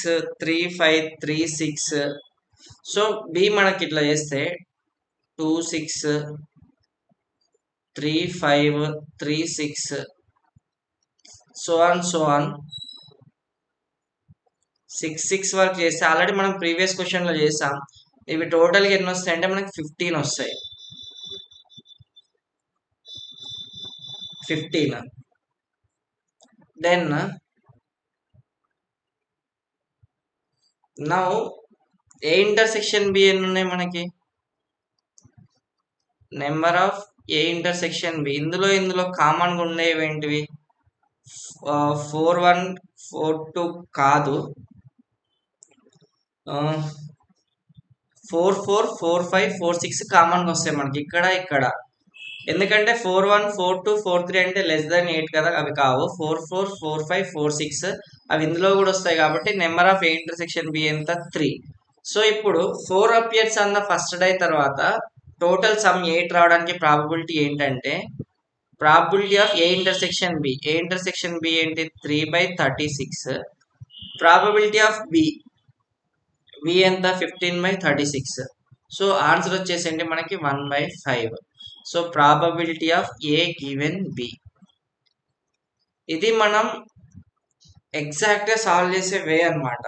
3 5 3 6. సో బి మనకి ఇట్లా చేస్తే 2 6 3 5 3 6 సో ఆన్ 6 6 వరకు చేస్తే ఆల్రెడీ మనం ప్రీవియస్ క్వశ్చన్ లో చేసాం. ఇవి టోటల్ గా ఎన్ని వస్తాయి అంటే మనకి 15 వస్తాయి. 15. Then now A intersection B ఎన్ని ఉన్నాయి మనకి, number of A intersection B. ఇందులో కామన్ గా ఉండేవి ఏంటివి 4 1 4 2 కాదు, 4 4 4 5 4 6 కామన్ గా వస్తాయి మనకి ఇక్కడ. ఎందుకంటే 4 1 4 2 4 3 అంటే లెస్ దాన్ 8 కదా, అవి కావు. 4 4 4 5 4 6 అవి ఇందులో కూడా వస్తాయి కాబట్టి number of A intersection B ఎంత 3. సో ఇప్పుడు 4 అపియర్స్ అన్న ఫస్ట్ డై తర్వాత టోటల్ సమ్ 8 రావడానికి ప్రాబబిలిటీ ఏంటంటే probability of A intersection B. A intersection B ఏంటి 3/36. ప్రాబబిలిటీ ఆఫ్ బి ఎంత 15/36. సో ఆన్సర్ వచ్చేసి మనకి 1/5. So probability of A given B, ఇది మనం ఎగ్జాక్ట్ గా సాల్వ్ చేసే వే అన్నమాట.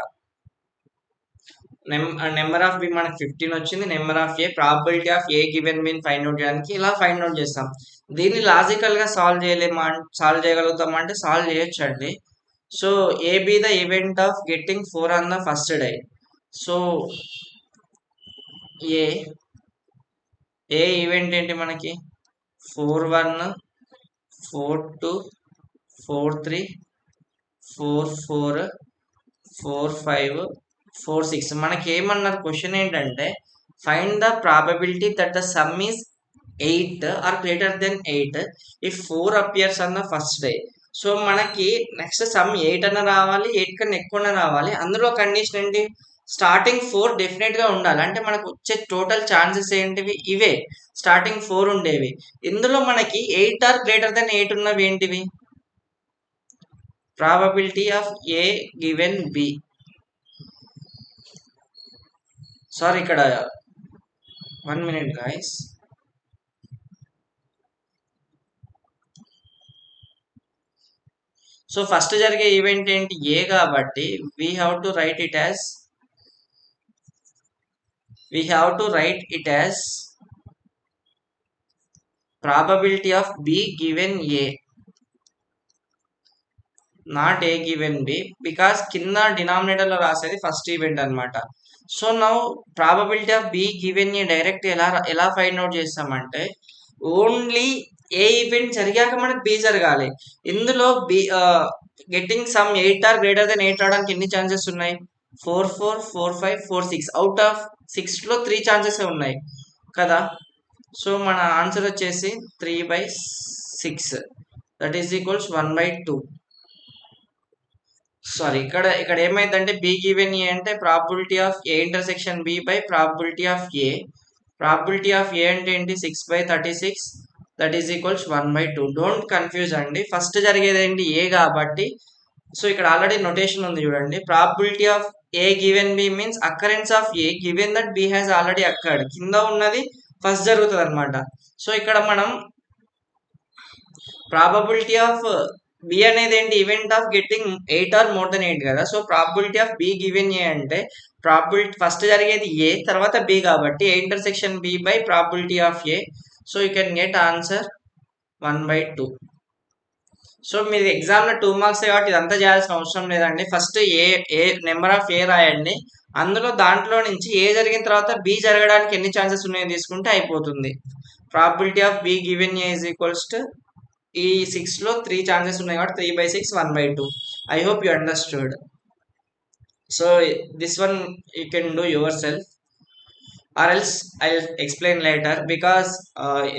నెంబర్ ఆఫ్ బి మనకి 15 వచ్చింది, number of A probability of A given బిని ఫైండ్ అవుట్ చేయడానికి ఇలా ఫైండ్ అవుట్ చేస్తాం. దీన్ని లాజికల్ గా సాల్వ్ చేయగలుగుతాం అంటే సాల్వ్ చేయొచ్చు అండి. So A B the event of getting 4 on the first day. So A event ఏంటి మనకి 4-1, 4-2, 4-3, 4-4, 4-5, 4-6. మనకి ఏమన్నారు క్వశ్చన్ ఏంటంటే find the probability that the sum is 8 or greater then 8 if 4 appears on the first day. So మనకి నెక్స్ట్ సమ్ 8 అన్న రావాలి, 8 కన్నా ఎక్కువ రావాలి. అందులో కండిషన్ ఏంటి, స్టార్టింగ్ 4 డెఫినెట్ గా ఉండాలి. అంటే మనకు వచ్చే టోటల్ ఛాన్సెస్ ఏంటివి, ఇవే స్టార్టింగ్ 4 ఉండేవి. ఇందులో మనకి 8 ఆర్ గ్రేటర్ దెన్ 8 ఉన్నవి ఏంటివి, probability of A given B. Sorry ఇక్కడ 1 minute guys. సో ఫస్ట్ జరిగే ఈవెంట్ ఏంటి, ఏ కాబట్టి we have to write it as probability of B given A, not A given B, because కింద డినామినేటర్ లో రాసేది ఫస్ట్ ఈవెంట్ అన్నమాట. So now probability of B given A direct ఎలా ఫైండ్ అవుట్ చేస్తామంటే ఓన్లీ ఏ ఈవెంట్ జరిగాక మనకి బి జరగాలి. ఇందులో B getting sum 8 or greater then 8 రావడానికి ఎన్ని ఛాన్సెస్ ఉన్నాయి, 4, 4, 4, 5, 4, 6. అవుట్ ఆఫ్ 6 లో 3 ఛాన్సెస్ ఉన్నాయి కదా. సో మన ఆన్సర్ వచ్చేసి 3/6, దట్ ఈస్ ఈక్వల్స్ 1/2. సారీ ఇక్కడ ఏమైందంటే బి గివెన్ ఏ అంటే probability of A intersection B by probability of A. Probability of A అంటే ఏంటి, 6/36, that is equals 1/2. Don't confuse అండి, ఫస్ట్ జరిగేది ఏంటి ఏ కాబట్టి. సో ఇక్కడ ఆల్రెడీ నొటేషన్ ఉంది చూడండి, probability of A given B means occurrence of A given that B has already occurred. కింద ఉన్నది ఫస్ట్ జరుగుతుంది అనమాట. సో ఇక్కడ మనం ప్రాబబిలిటీ ఆఫ్ బి అనేది ఏంటి, event of getting 8 or more then 8 కదా. So probability of B given A అంటే ప్రాబిలిటీ ఫస్ట్ జరిగేది ఏ తర్వాత బి కాబట్టి A intersection B by probability of A. So you can get answer 1/2. So మీరు ఎగ్జామ్ లో 2 మార్క్స్ కాబట్టి ఇదంతా చేయాల్సిన అవసరం లేదండి. First A number of A రాయండి, అందులో దాంట్లో నుంచి ఏ జరిగిన తర్వాత బి జరగడానికి ఎన్ని ఛాన్సెస్ ఉన్నాయో తీసుకుంటే అయిపోతుంది. Probability of B given A is equals to ఈ 6 లో 3 ఛాన్సెస్ ఉన్నాయి కాబట్టి 3/6, 1/2. I hope you understood. So this one you can do yourself or else I explain later, because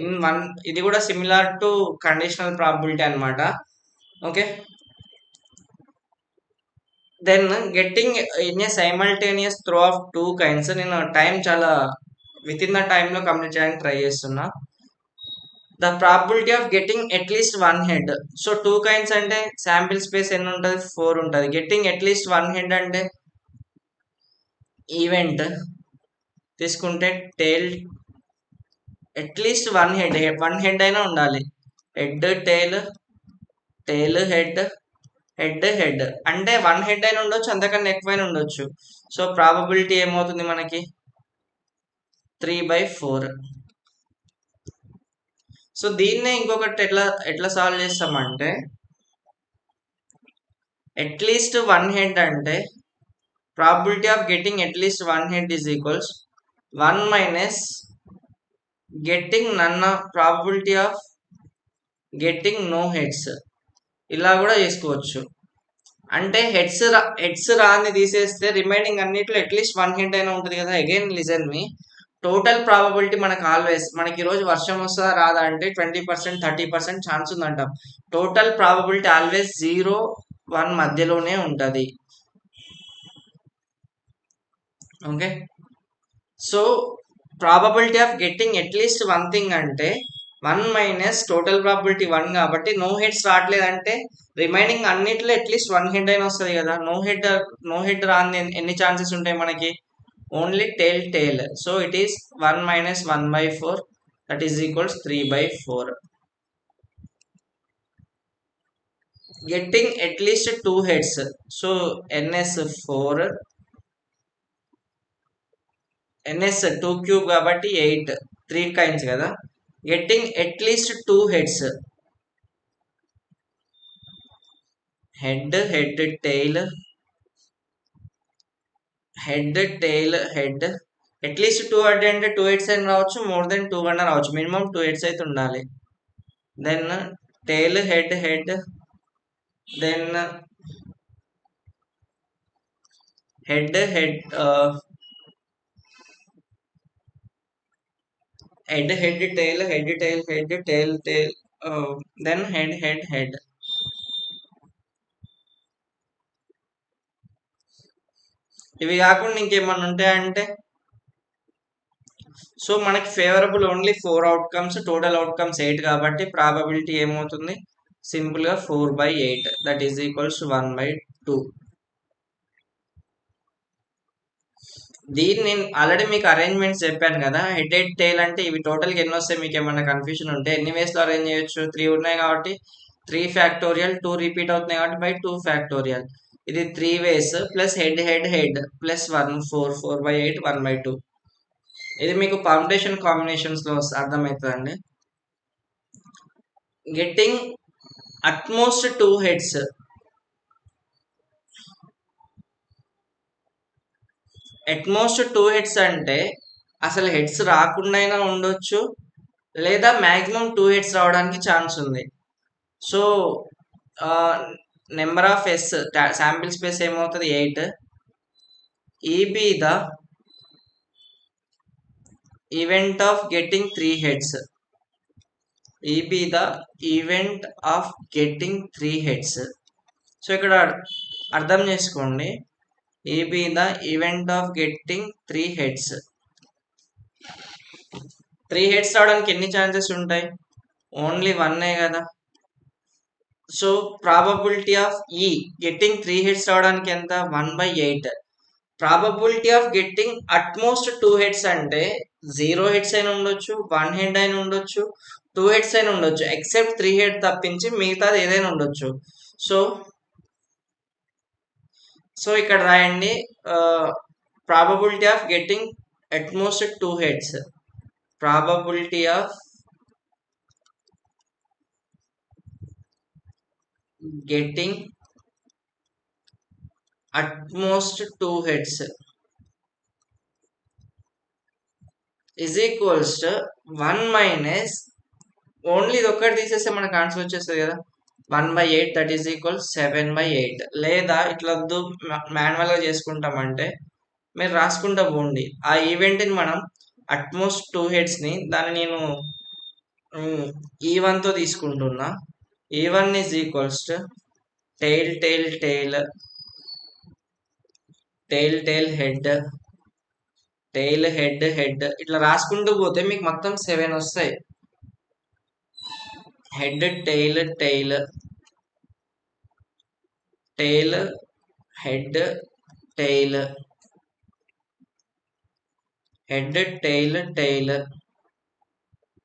in one ఇది కూడా సిమిలర్ టు కండిషనల్ ప్రాబిలిటీ అనమాట. Okay, then getting in a simultaneous throw of 2 kinds. నేను టైం చాలా విత్ ఇన్ ద టైంలో కంప్లీట్ చేయడానికి ట్రై చేస్తున్నా. The probability of getting at least 1 head. So 2 kinds అంటే శాంపిల్ స్పేస్ ఎన్ని ఉంటుంది, 4 ఉంటుంది. గెట్టింగ్ అట్లీస్ట్ 1 హెడ్ అంటే ఈవెంట్ తీసుకుంటే టేల్ అట్లీస్ట్ 1 హెడ్ అయినా ఉండాలి. హెడ్ టేల్, టేల్ హెడ్, హెడ్ అంటే 1 హెడ్ అయినా ఉండొచ్చు, అంతకన్నా ఎక్కువైనా ఉండొచ్చు. సో ప్రాబబిలిటీ ఏమవుతుంది మనకి 3/4. సో దీన్నే ఇంకొకటి ఎట్లా సాల్వ్ చేస్తామంటే అట్లీస్ట్ 1 హెడ్ అంటే probability of getting at least 1 head is equals 1 minus getting none, probability of getting no heads. ఇలా కూడా చేసుకోవచ్చు. అంటే హెడ్స్ రాని తీసేస్తే రిమైనింగ్ అన్నిట్లో అట్లీస్ట్ 1 హెడ్ అయినా ఉంటుంది కదా. అగైన్ లిజన్ మీ, టోటల్ ప్రాబబిలిటీ మనకి ఆల్వేస్, మనకి ఈరోజు వర్షం వస్తుందా రాదా అంటే 20%, 30% ఛాన్స్ ఉందంటాం. టోటల్ ప్రాబబిలిటీ ఆల్వేస్ 0, 1 మధ్యలోనే ఉంటుంది. Okay, so probability of getting at least 1 thing అంటే 1 మైనస్ టోటల్ ప్రాబబిలిటీ 1 కాబట్టి నో హెడ్స్ రావట్లేదంటే రిమైనింగ్ అన్నిట్లో అట్లీస్ట్ 1 హెడ్ అయినా వస్తుంది కదా. నో హెడ్ రాని ఎన్ని ఛాన్సెస్ ఉంటాయి మనకి, only tail. So it is 1 minus 1/4 that is equals 3/4. Getting at least 2 heads, so ns 4, ns 2 cube కాబట్టి 8, 3 kinds కదా. Getting at least 2 heads, head, tail, head. At least 2 అంటే 2 హెడ్స్ అయినా రావచ్చు, మోర్ దెన్ 2 అన్నా రావచ్చు, మినిమం 2 హెడ్స్ అయితే ఉండాలి. Then tail, head, then head, tail, tail, then head. ఇవి కాకుండా ఇంకేమన్నా ఉంటాయంటే, సో మనకి favourable only 4 outcomes, total outcomes 8 కాబట్టి ప్రాబబిలిటీ ఏమవుతుంది, సింపుల్గా 4/8, దట్ ఈస్ ఈక్వల్స్ 1/2. దీన్ని నేను ఆల్రెడీ మీకు అరేంజ్మెంట్స్ చెప్పాను కదా. హెడ్ టైల్ అంటే ఇవి టోటల్గా ఎన్ని వస్తాయి, మీకు ఏమన్నా కన్ఫ్యూజన్ ఉంటే ఎన్ని వేస్లో అరేంజ్ చేయొచ్చు, 3 ఉన్నాయి కాబట్టి 3 ఫ్యాక్టోరియల్, 2 రిపీట్ అవుతున్నాయి కాబట్టి బై 2 ఫ్యాక్టోరియల్. ఇది 3 వేస్ ప్లస్ హెడ్ ప్లస్ 1, 4/8, 1/2. ఇది మీకు పర్ముటేషన్ కాంబినేషన్స్ లో అర్థమవుతుందండి. Getting at most 2 heads, at most 2 heads అంటే అసలు హెడ్స్ రాకుండా అయినా ఉండొచ్చు, లేదా మ్యాక్సిమం 2 హెడ్స్ రావడానికి ఛాన్స్ ఉంది. So number of S, sample space ఏమవుతుంది 8. EB the event of getting 3 heads, EB the event of getting 3 heads. So ఇక్కడ అర్థం చేసుకోండి, EB the event of getting 3 heads. 3 heads రావడానికి ఎన్ని ఛాన్సెస్ ఉంటాయి, ఓన్లీ 1 కదా. సో ప్రాబబిలిటీ ఆఫ్ ఈ గెట్టింగ్ 3 హెడ్స్ రావడానికి ఎంత, 1/8. Probability of getting at most 2 heads అంటే 0 హెడ్స్ అయినా ఉండొచ్చు, 1 హెడ్ అయినా ఉండొచ్చు, 2 హెడ్స్ అయినా ఉండొచ్చు, ఎక్సెప్ట్ 3 హెడ్ తప్పించి మిగతాది ఏదైనా ఉండొచ్చు. సో ఇక్కడ రాయండి, probability of getting at most 2 heads, probability of getting at most 2 heads is equals to 1 - only ఇది ఒక్కటి తీసేస్తే మనకు ఆన్సర్ వచ్చేస్తుంది కదా, 1/8, దట్ ఈస్ ఈక్వల్ 7/8. లేదా ఇట్లా వద్దు మాన్యువల్గా చేసుకుంటామంటే మీరు రాసుకుంటా పోండి. ఆ ఈవెంట్ని మనం అట్మోస్ట్ 2 హెడ్స్ని దాన్ని నేను E1తో తీసుకుంటున్నా. E1 is equals to tail, head, head ఇట్లా రాసుకుంటూ పోతే మీకు మొత్తం 7 వస్తాయి. హెడ్, టైల్, హెడ్, టైల్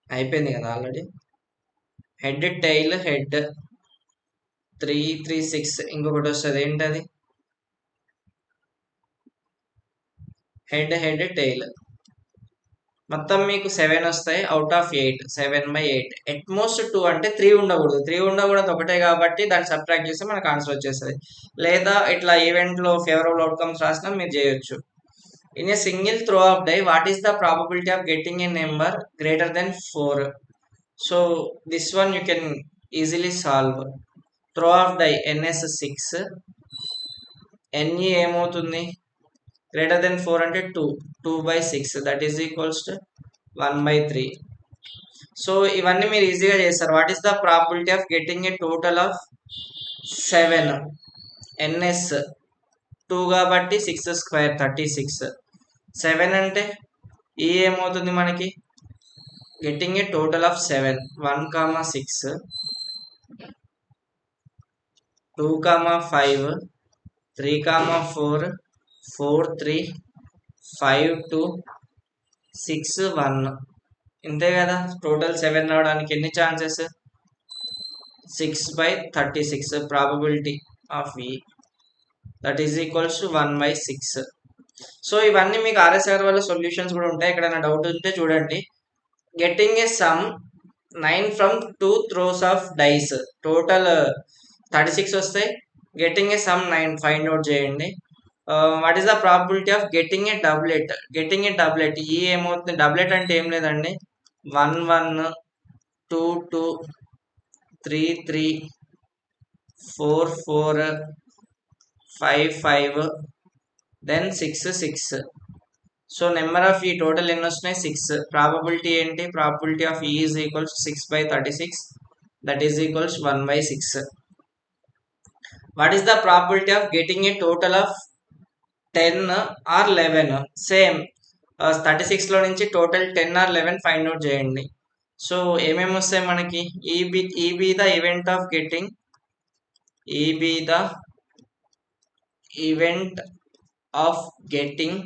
అయిపోయింది కదా ఆల్రెడీ. Head, tile, head 3, 3, 6. ఇంకొకటి వస్తుంది ఏంటది, హెడ్, టైల్. మొత్తం మీకు 7 వస్తాయి అవుట్ ఆఫ్ 8, 7/8. అట్మోస్ట్ 2 అంటే 3 ఉండకూడదు, 3 ఉండకూడదు ఒకటే కాబట్టి దాన్ని సబ్ట్రాక్ట్ చేస్తే మనకు ఆన్సర్ వచ్చేస్తుంది. లేదా ఇట్లా ఈవెంట్లో ఫేవరబుల్ అవుట్కమ్స్ రాసినా మీరు చేయొచ్చు. In a single throw of die what is the probability of getting a number greater then 4? So this one you can easily solve. Throw of die ns 6, ne ఏమవుతుంది, గ్రేటర్ దెన్ 4 అంటే 2/6, that is equals to 1/3. So ఇవన్నీ మీరు ఈజీగా చేస్తారు. What is the probability of getting a total of 7, ns 2 కాబట్టి 6² 36. 7 అంటే ఈ ఏమవుతుంది మనకి, గెట్టింగ్ ఏ టోటల్ ఆఫ్ 7, 1, 6, 2, 5, 3, 4, 4, 3, 5, 2, 6, 1. ఇంతే కదా, టోటల్ 7 రావడానికి ఎన్ని ఛాన్సెస్? 6/36 ప్రాబబిలిటీ ఆఫ్ ఈ, that is equals to 1/6. So ఇవన్నీ మీకు ఆర్ఎస్ఆర్ వల్ల సొల్యూషన్స్ కూడా ఉంటాయి. ఎక్కడైనా డౌట్ ఉంటే చూడండి. Getting a sum 9 from 2 throws of dice, total 36 వస్తాయి. Getting a sum 9 find out చేయండి. What is the probability of getting a doublet? Getting a doublet, E ఏమవుతుంది? డబ్లెట్ అంటే ఏం లేదండి, 1 1 2 2 3 3 4 4 5 5 then 6 6. So number of E total ఎన్ని వస్తున్నాయి? 6. ప్రాబబిలిటీ ఏంటి? Probability of E is equals 6/36, that is equals 1/6. What is the probability of getting a total of 10 or 11? Same 36లో నుంచి టోటల్ 10 or 11 ఫైండ్ అవుట్ చేయండి. సో ఏమేమి వస్తాయి మనకి? E be the event of getting, E be the event of getting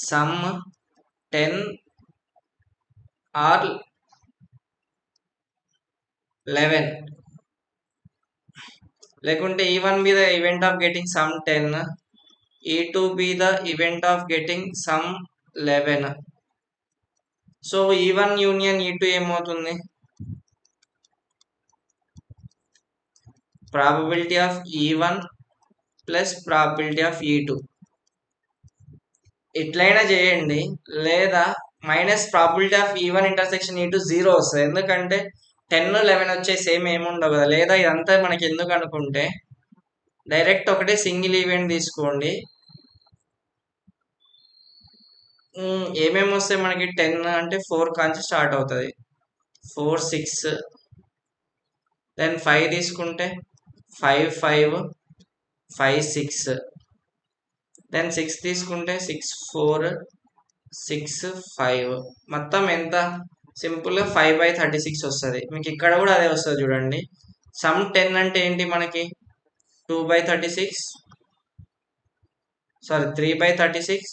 sum 10 or 11, లేకుంటే E1 B the event of getting sum 10, E2 B the event of getting some 11. So E1 union E2 ఏమవుతుంది? Probability of E1 plus probability of E2. ఇట్లయినా చేయండి, లేదా minus probability of E1 intersection E2 0 వస్తుంది. ఎందుకంటే 10 11 వచ్చే సేమ్ ఏముండవు కదా. లేదా ఇదంతా మనకి ఎందుకు అనుకుంటే డైరెక్ట్ ఒకటే సింగిల్ ఈవెంట్ తీసుకోండి. ఏమేమి వస్తాయి మనకి? 10 అంటే 4 కాంచి స్టార్ట్ అవుతుంది, 4 6, దెన్ 5 తీసుకుంటే 5 5 5 6, దెన్ 6 తీసుకుంటే 6 4 6 5. మొత్తం ఎంత? సింపుల్గా 5/36 వస్తుంది. మీకు ఇక్కడ కూడా అదే వస్తుంది చూడండి. సమ్ 10 అంటే ఏంటి మనకి? 2/36, సారీ 3/36.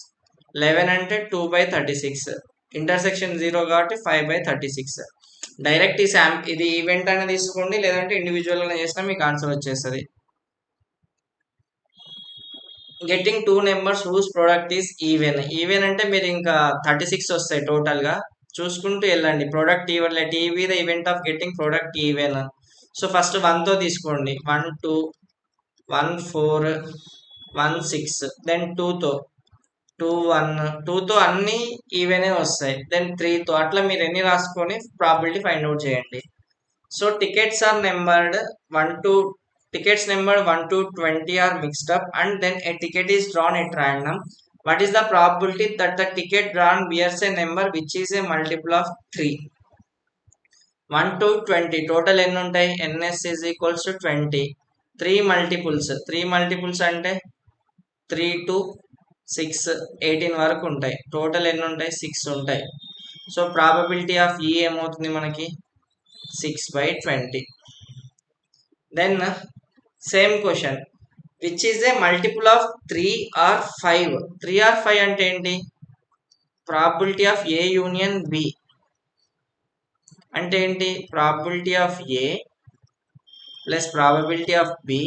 11 అంటే 2/36, ఇంటర్సెక్షన్ 0 కాబట్టి 5/36. డైరెక్ట్ ఇది ఈవెంట్ అనేది తీసుకోండి, లేదంటే ఇండివిజువల్ గా చేసినా మీకు ఆన్సర్ వచ్చేస్తుంది. Getting 2 numbers whose product is even. Even అంటే మీరు ఇంకా 36 వస్తాయి టోటల్ గా, చూసుకుంటూ వెళ్ళండి. Product even, let E B the event of getting product even. So first 1 తో తీసుకోండి, 1 2 1 4 1 6, దెన్ 2 తో 2 1, 2 తో అన్ని ఈవెనే వస్తాయి, దెన్ 3 తో, అట్లా మీరు ఎన్ని రాసుకొని ప్రాబిలిటీ ఫైండ్ అవుట్ చేయండి. So tickets are numbered 1 to tickets numbered 1 to 20 are mixed up, and then a ticket is drawn at random. What is the probability that the ticket drawn bears a number which is a multiple of 3? 1 to 20 total ఎన్ని ఉంటాయి? ns is equals to 20. 3 multiples అంటే 3 to 6 18 వరకు ఉంటాయి. టోటల్ ఎన్ని ఉంటాయి? 6 ఉంటాయి. సో ప్రాబబిలిటీ ఆఫ్ ఈ ఏమవుతుంది మనకి? 6/20. Then same question, which is a multiple of 3 or 5? 3 or 5 అంటే ఏంటి? Probability of A union B అంటే ఏంటి? Probability of A plus probability of B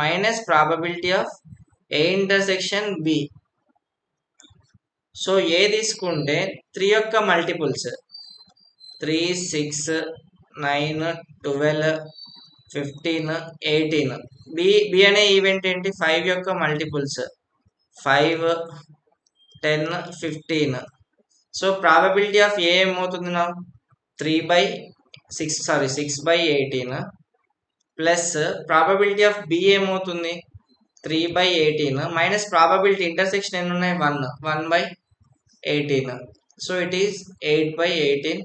minus probability of A intersection B. So A తీసుకుంటే 3 యొక్క మల్టిపుల్స్ 3 6 9 12 15 18. బి అనే ఈవెంట్ ఏంటి? 5 యొక్క multiples 5 10 15. So probability of A ఏమవుతుంది? నా 6/18 ప్లస్ ప్రాబబిలిటీ ఆఫ్ బి ఏమవుతుంది? 3/18 మైనస్ ప్రాబబిలిటీ ఇంటర్సెక్షన్ ఎన్ని ఉన్నాయి? 1/18. So it is 8/18,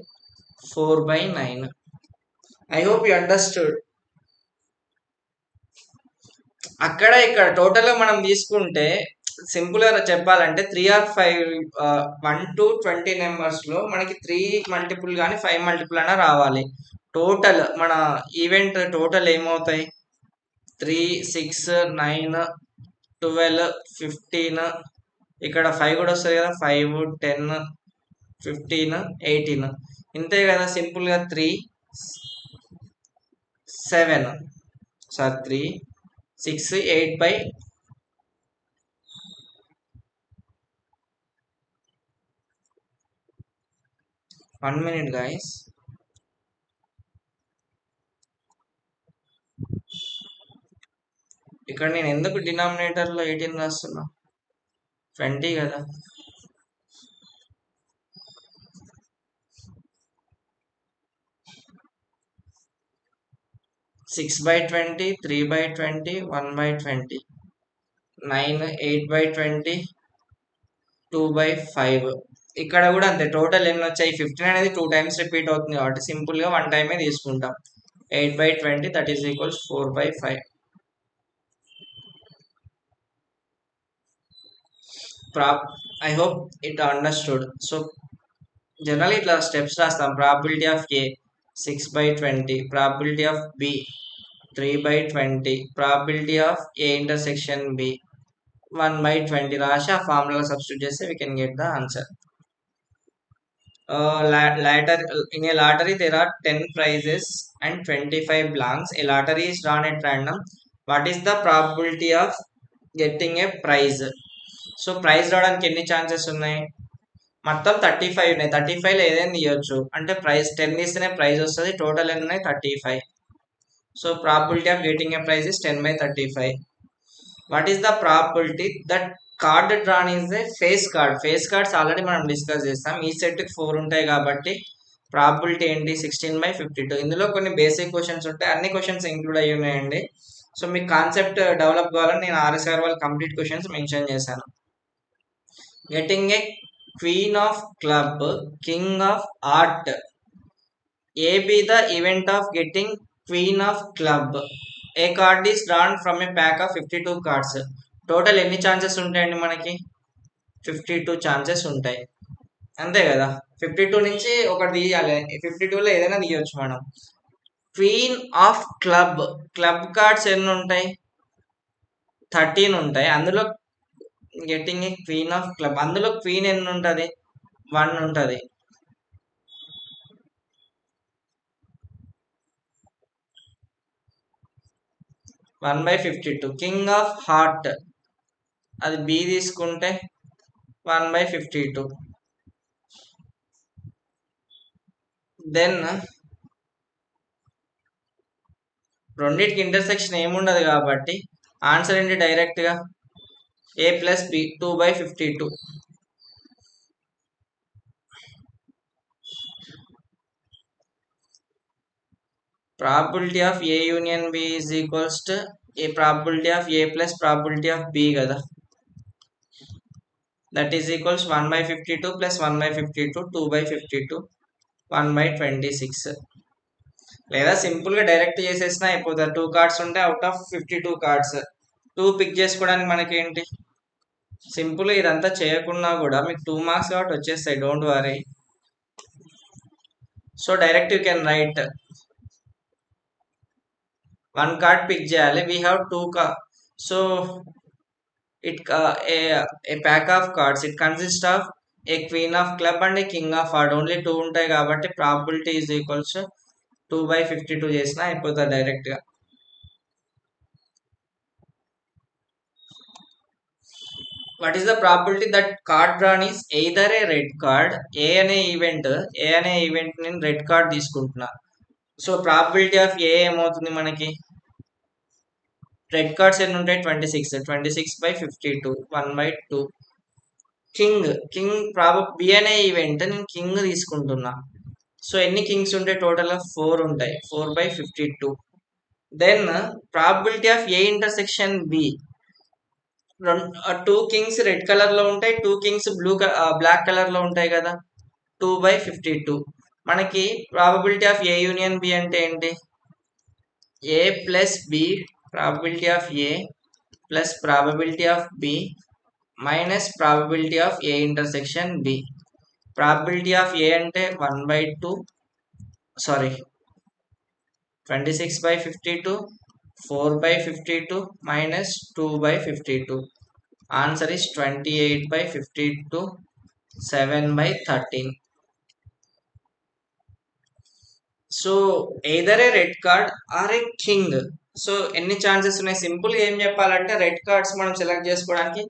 4/9. I hope you understood. అక్కడ ఇక్కడ టోటల్ గా మనం తీసుకుంటే సింపుల్ గా చెప్పాలంటే 3 or 5 1 to 20 నెంబర్స్ లో మనకి 3 మల్టిపుల్ కానీ 5 మల్టిపుల్ అయినా రావాలి. టోటల్ మన ఈవెంట్ టోటల్ ఏమవుతాయి? 3 6 9 12 15 ఇక్కడ 5 కూడా వస్తుంది కదా, 5, 10, 15, 18 ఇంతే కదా. సింపుల్గా 3, 7 సార్ 3, 6, 8 బై 1 minute guys. ఇక్కడ నేను ఎందుకు డినామినేటర్లో 18 రాస్తున్నా, 20 కదా. 6/20, 3/20, 1/20, 9, 8/20, 2/5. ఇక్కడ కూడా అంతే, టోటల్ ఎన్ని వచ్చాయి 15 అనేది 2 టైమ్స్ రిపీట్ అవుతుంది కాబట్టి సింపుల్గా 1 టైమే తీసుకుంటాం. 8/20 that is equals 4/5. I hope it understood. So general ఇట్లా స్టెప్స్ రాస్తాం. Probability of A 6/20, probability of B 3/20, probability of A intersection B 1/20 రాసి ఆ ఫార్ములా సబ్స్టిట్యూట్ చేస్తే we can get the answer. Latter in a lottery there are 10 prizes and 25 blanks. A lottery is drawn at random. What is the probability of getting a prize? సో ప్రైజ్ రావడానికి ఎన్ని ఛాన్సెస్ ఉన్నాయి? మొత్తం 35 ఉన్నాయి. 35లో ఏదైనా తీయొచ్చు. అంటే ప్రైజ్ 10 ఇస్తేనే ప్రైజ్ వస్తుంది. టోటల్ ఎన్ని ఉన్నాయి? 35. So probability of getting a prize is 10/35. What is the probability that card drawn is a face card? Face cards already మనం డిస్కస్ చేస్తాం. ఈ సెట్కి 4 ఉంటాయి కాబట్టి ప్రాబిలిటీ ఏంటి? 16/52. ఇందులో కొన్ని బేసిక్ క్వశ్చన్స్ ఉంటాయి, అన్ని క్వశ్చన్స్ ఇంక్లూడ్ అయ్యి ఉన్నాయండి. సో మీకు కాన్సెప్ట్ డెవలప్ కావాలని నేను RSR వాళ్ళ కంప్లీట్ క్వశ్చన్స్ మెన్షన్ చేశాను. Getting a queen of club, king of heart. A B the event of getting queen of club. A card is drawn from A pack of 52 cards. Total ఎన్ని ఛాన్సెస్ ఉంటాయండి మనకి? 52 ఛాన్సెస్ ఉంటాయి, అంతే కదా. 52 నుంచి ఒకటి తీయాలి. 52లో ఏదైనా తీయొచ్చు మనం. Queen of club, club cards ఎన్ని ఉంటాయి? 13 ఉంటాయి. అందులో getting a queen of club, అందులో క్వీన్ ఎన్ని ఉంటుంది? 1 ఉంటుంది. One by 52. King of heart అది బి తీసుకుంటే 1/52. దెన్ రెండింటికి ఇంటర్సెక్షన్ ఏముండదు కాబట్టి ఆన్సర్ ఏంటి? డైరెక్ట్గా A plus B 2/52. Probability of A union B is equals to A probability of A plus probability of B కదా. That is equals 1/52 plus 1/52 2/52 1/26. లేదా సింపుల్గా డైరెక్ట్ చేసేసినా అయిపోతుంది. 2 కార్డ్స్ ఉంటే అవుట్ ఆఫ్ 52 కార్డ్స్ 2 పిక్ చేసుకోవడానికి మనకి ఏంటి? సింపుల్. ఇదంతా చేయకుండా కూడా మీకు 2 మార్క్స్ కాబట్టి వచ్చేస్తాయి, don't worry. So direct you can write 1 card pick చేయాలి. We have 2 card. So it a pack of cards it consist of a queen of club and a king of heart. Only 2 ఉంటాయి కాబట్టి ప్రాబిలిటీ ఈజ్ ఈక్వల్స్ 2/52 చేసినా అయిపోతుంది డైరెక్ట్గా. What is the probability that card drawn is either a red card? A అనే ఈవెంట్ నేను రెడ్ కార్డ్ తీసుకుంటున్నా. సో ప్రాబిలిటీ ఆఫ్ ఏ ఏమవుతుంది మనకి? రెడ్ కార్డ్స్ ఎన్ని ఉంటాయి? 26. 26/52 1/2. కింగ్ బి అనే ఈవెంట్ నేను కింగ్ తీసుకుంటున్నా. సో ఎన్ని కింగ్స్ ఉంటాయి? టోటల్ ఆఫ్ 4 ఉంటాయి. 4/52. Then probability of A intersection B. 2 kings red colour లో ఉంటాయి, 2 కింగ్స్ బ్లాక్ కలర్ లో ఉంటాయి కదా. 2/52. మనకి probability of A union B అంటే ఏంటి? A plus B probability of A plus probability of B minus probability of A intersection B. Probability of A అంటే 1/2 sorry 26/52 4/52 minus 2/52. Answer is 28/52, 7/13. So either a red card or a king. So ఎన్ని ఛాన్సెస్ ఉన్నాయి? సింపుల్ గా ఏం చెప్పాలంటే రెడ్ కార్డ్స్ మనం సెలెక్ట్ చేసుకోవడానికి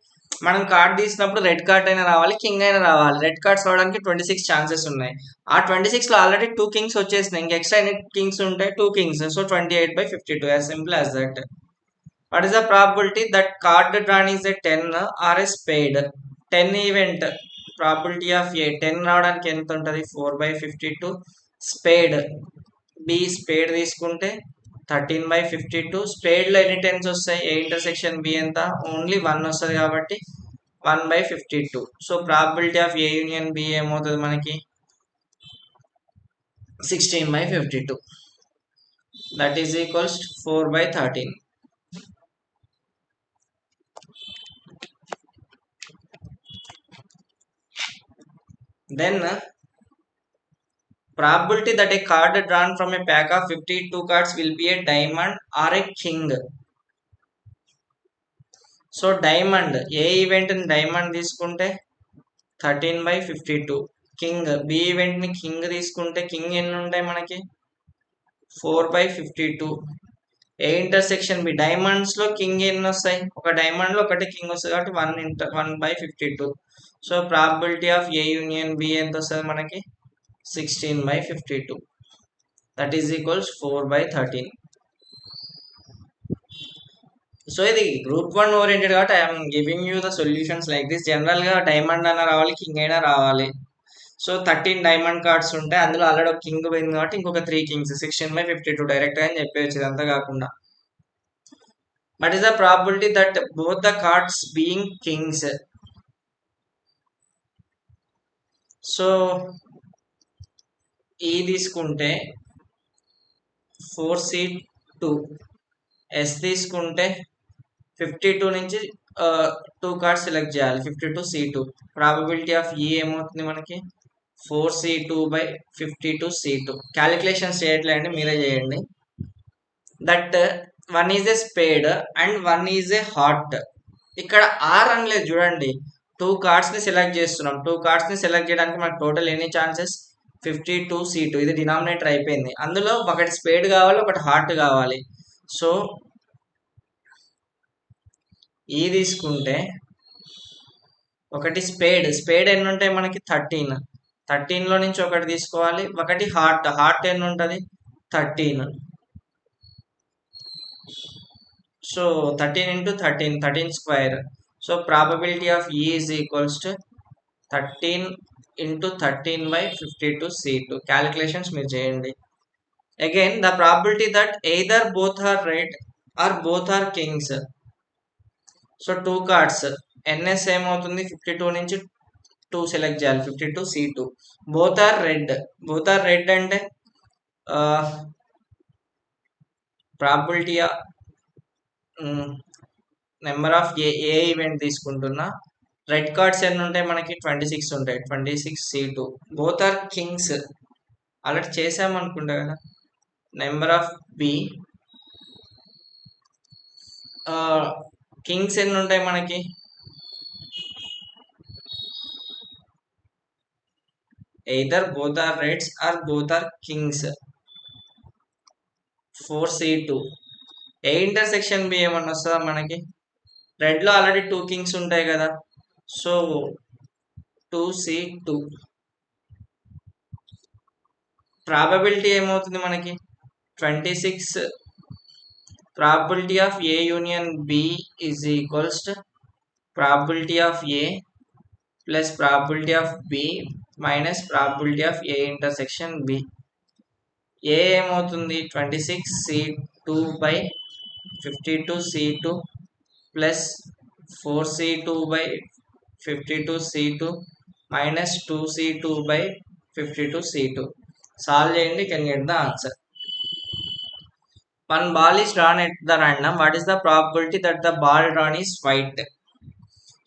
మనం కార్డ్ తీసినప్పుడు రెడ్ కార్డ్ అయినా రావాలి, కింగ్ అయినా రావాలి. రెడ్ కార్డ్స్ రావడానికి 26 ఛాన్సెస్ ఉన్నాయి. ఆ 26 లో ఆల్రెడీ 2 కింగ్స్ వచ్చేసినాయి. ఇంకా ఎక్స్ట్రా ఎన్ని కింగ్స్ ఉంటాయి? 2 kings. So 28/52, as simple as that. What is the probability that card drawn is a 10 or a spade? 10 event probability of a 10 రావడానికి ఎంత ఉంటుంది? 4/52. స్పేడ్ బి స్పేడ్ తీసుకుంటే 13/52. స్పేడ్ లో ఎన్ని టెన్స్ వస్తాయి? ఏ ఇంటర్సెక్షన్ బి ఎంత? ఓన్లీ 1 వస్తుంది కాబట్టి 1/52. So probability of A union B ఏమవుతుంది మనకి? 16/52. That is equals 4/13. Then probability that a card drawn from a pack of 52 cards will be a diamond or a king. So diamond A event ని డైమండ్ తీసుకుంటే 13/52. కింగ్ బి ఈవెంట్ ని కింగ్ తీసుకుంటే కింగ్ ఎన్ని ఉంటాయి మనకి? 4/52. ఏ ఇంటర్సెక్షన్ బి డైమండ్స్ లో కింగ్ ఎన్ని వస్తాయి? ఒక డైమండ్ లో ఒకటి కింగ్ వస్తుంది కాబట్టి 1/52. So probability of A union B ఎంత వస్తుంది మనకి? 16/52. That is equals 4/13. సో ఇది గ్రూప్ 1 ఓరియంటెడ్ కాబట్టి I'm giving you the solutions like this. General గా డైమండ్ అయినా రావాలి, కింగ్ అయినా రావాలి. సో 13 డైమండ్ కార్డ్స్ ఉంటాయి, అందులో ఆల్రెడీ ఒక కింగ్ పోయింది కాబట్టి ఇంకొక 3 కింగ్స్, 16/52 డైరెక్ట్ గా అని చెప్పేసి. ఇదంతా కాకుండా what is the probability that both the cards being Kings? So ఈ తీసుకుంటే 4C2, ఎస్ తీసుకుంటే 52 నుంచి 2 కార్డ్స్ సెలెక్ట్ చేయాలి. 52C2. ప్రాబబిలిటీ ఆఫ్ ఈ ఏమవుతుంది మనకి? 4C2/52C2. క్యాలిక్యులేషన్స్ చేయట్లేండి, మీరే చేయండి. That 1 is a spade and 1 is a heart. ఇక్కడ ఆర్ అని లేదు చూడండి, 2 కార్డ్స్ ని సెలెక్ట్ చేస్తున్నాం. 2 కార్డ్స్ ని సెలెక్ట్ చేయడానికి మనకు టోటల్ ఎన్ని ఛాన్సెస్? 52C2. ఇది డినామినేటర్ అయిపోయింది. అందులో ఒకటి స్పేడ్ కావాలి, ఒకటి హార్ట్ కావాలి. సో ఈ తీసుకుంటే ఒకటి స్పేడ్. స్పేడ్ ఎన్ని ఉంటాయి మనకి? 13. 13 లో నుంచి ఒకటి తీసుకోవాలి. ఒకటి హార్ట్. హార్ట్ ఎన్ని ఉంటుంది? 13. So 13 into 13, 13 square. So probability of E is equals to 13 into 13/52C2. Calculations మీరు చేయండి. Again the probability that either both are red or both are kings. So 2 cards NS ఏమవుతుంది? 52 నుంచి 2 సెలెక్ట్ చేయాలి. 52C2. Both are red. Both are red అంటే probability number of A event తీసుకుంటున్నా. రెడ్ కార్డ్స్ ఎన్ని ఉంటాయి మనకి? 26 ఉంటాయి. 26C2. Both are Kings already చేసామనుకుంటా కదా. నెంబర్ ఆఫ్ బి కింగ్స్ ఎన్ని ఉంటాయి మనకి? Either both are reds or both are kings. 4C2. A intersection B ఏమన్నా వస్తుందా మనకి? రెడ్ లో ఆల్రెడీ 2 కింగ్స్ ఉంటాయి కదా. So 2C2. ప్రాబబిలిటీ ఏమవుతుంది మనకి? 26. Probability of A union B is equals to probability of A plus probability of B minus probability of A intersection B. A ఏమవుతుంది? 26C2/52C2 plus 4C2/52C2 minus 2C2/52C2. Solve చేయండి, can get the answer. One ball is drawn at the random. What is the probability that the ball drawn is white?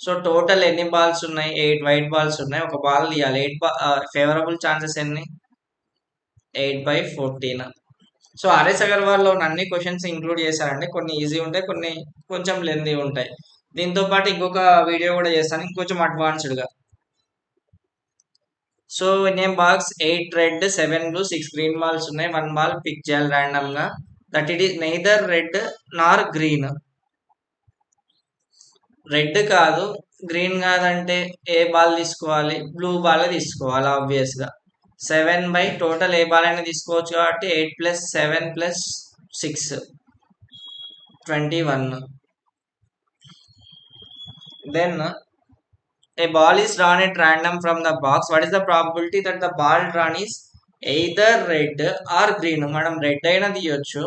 So total ఎన్ని బాల్స్ ఉన్నాయి? 8 వైట్ బాల్స్ ఉన్నాయి. ఒక బాల్ తీయాలి. 8 ఫేవరబుల్ ఛాన్సెస్ ఎన్ని? 8/14. సో ఆర్ఎస్ అగర్వాల్ లో అన్ని క్వశ్చన్స్ ఇంక్లూడ్ చేశారండి. కొన్ని ఈజీ ఉంటాయి, కొన్ని కొంచెం లెందీ ఉంటాయి. దీంతో పాటు ఇంకొక వీడియో కూడా చేస్తాను ఇంకొంచెం అడ్వాన్స్డ్గా. So name box 8 red 7 blue 6 green balls ఉన్నాయి. 1 బాల్ పిక్ చేయాలి ర్యాండమ్ గా. That it is neither red nor green. Red కాదు, గ్రీన్ కాదంటే ఏ బాల్ తీసుకోవాలి? బ్లూ బాల్ తీసుకోవాలి ఆబ్వియస్ గా. 7 బై టోటల్ ఏ బాల్ అయినా తీసుకోవచ్చు కాబట్టి 8 plus 7 plus 6 21. Then a ball is drawn at random from the box. What is the probability that the ball drawn is either red or green? మనం రెడ్ అయినా తీయొచ్చు,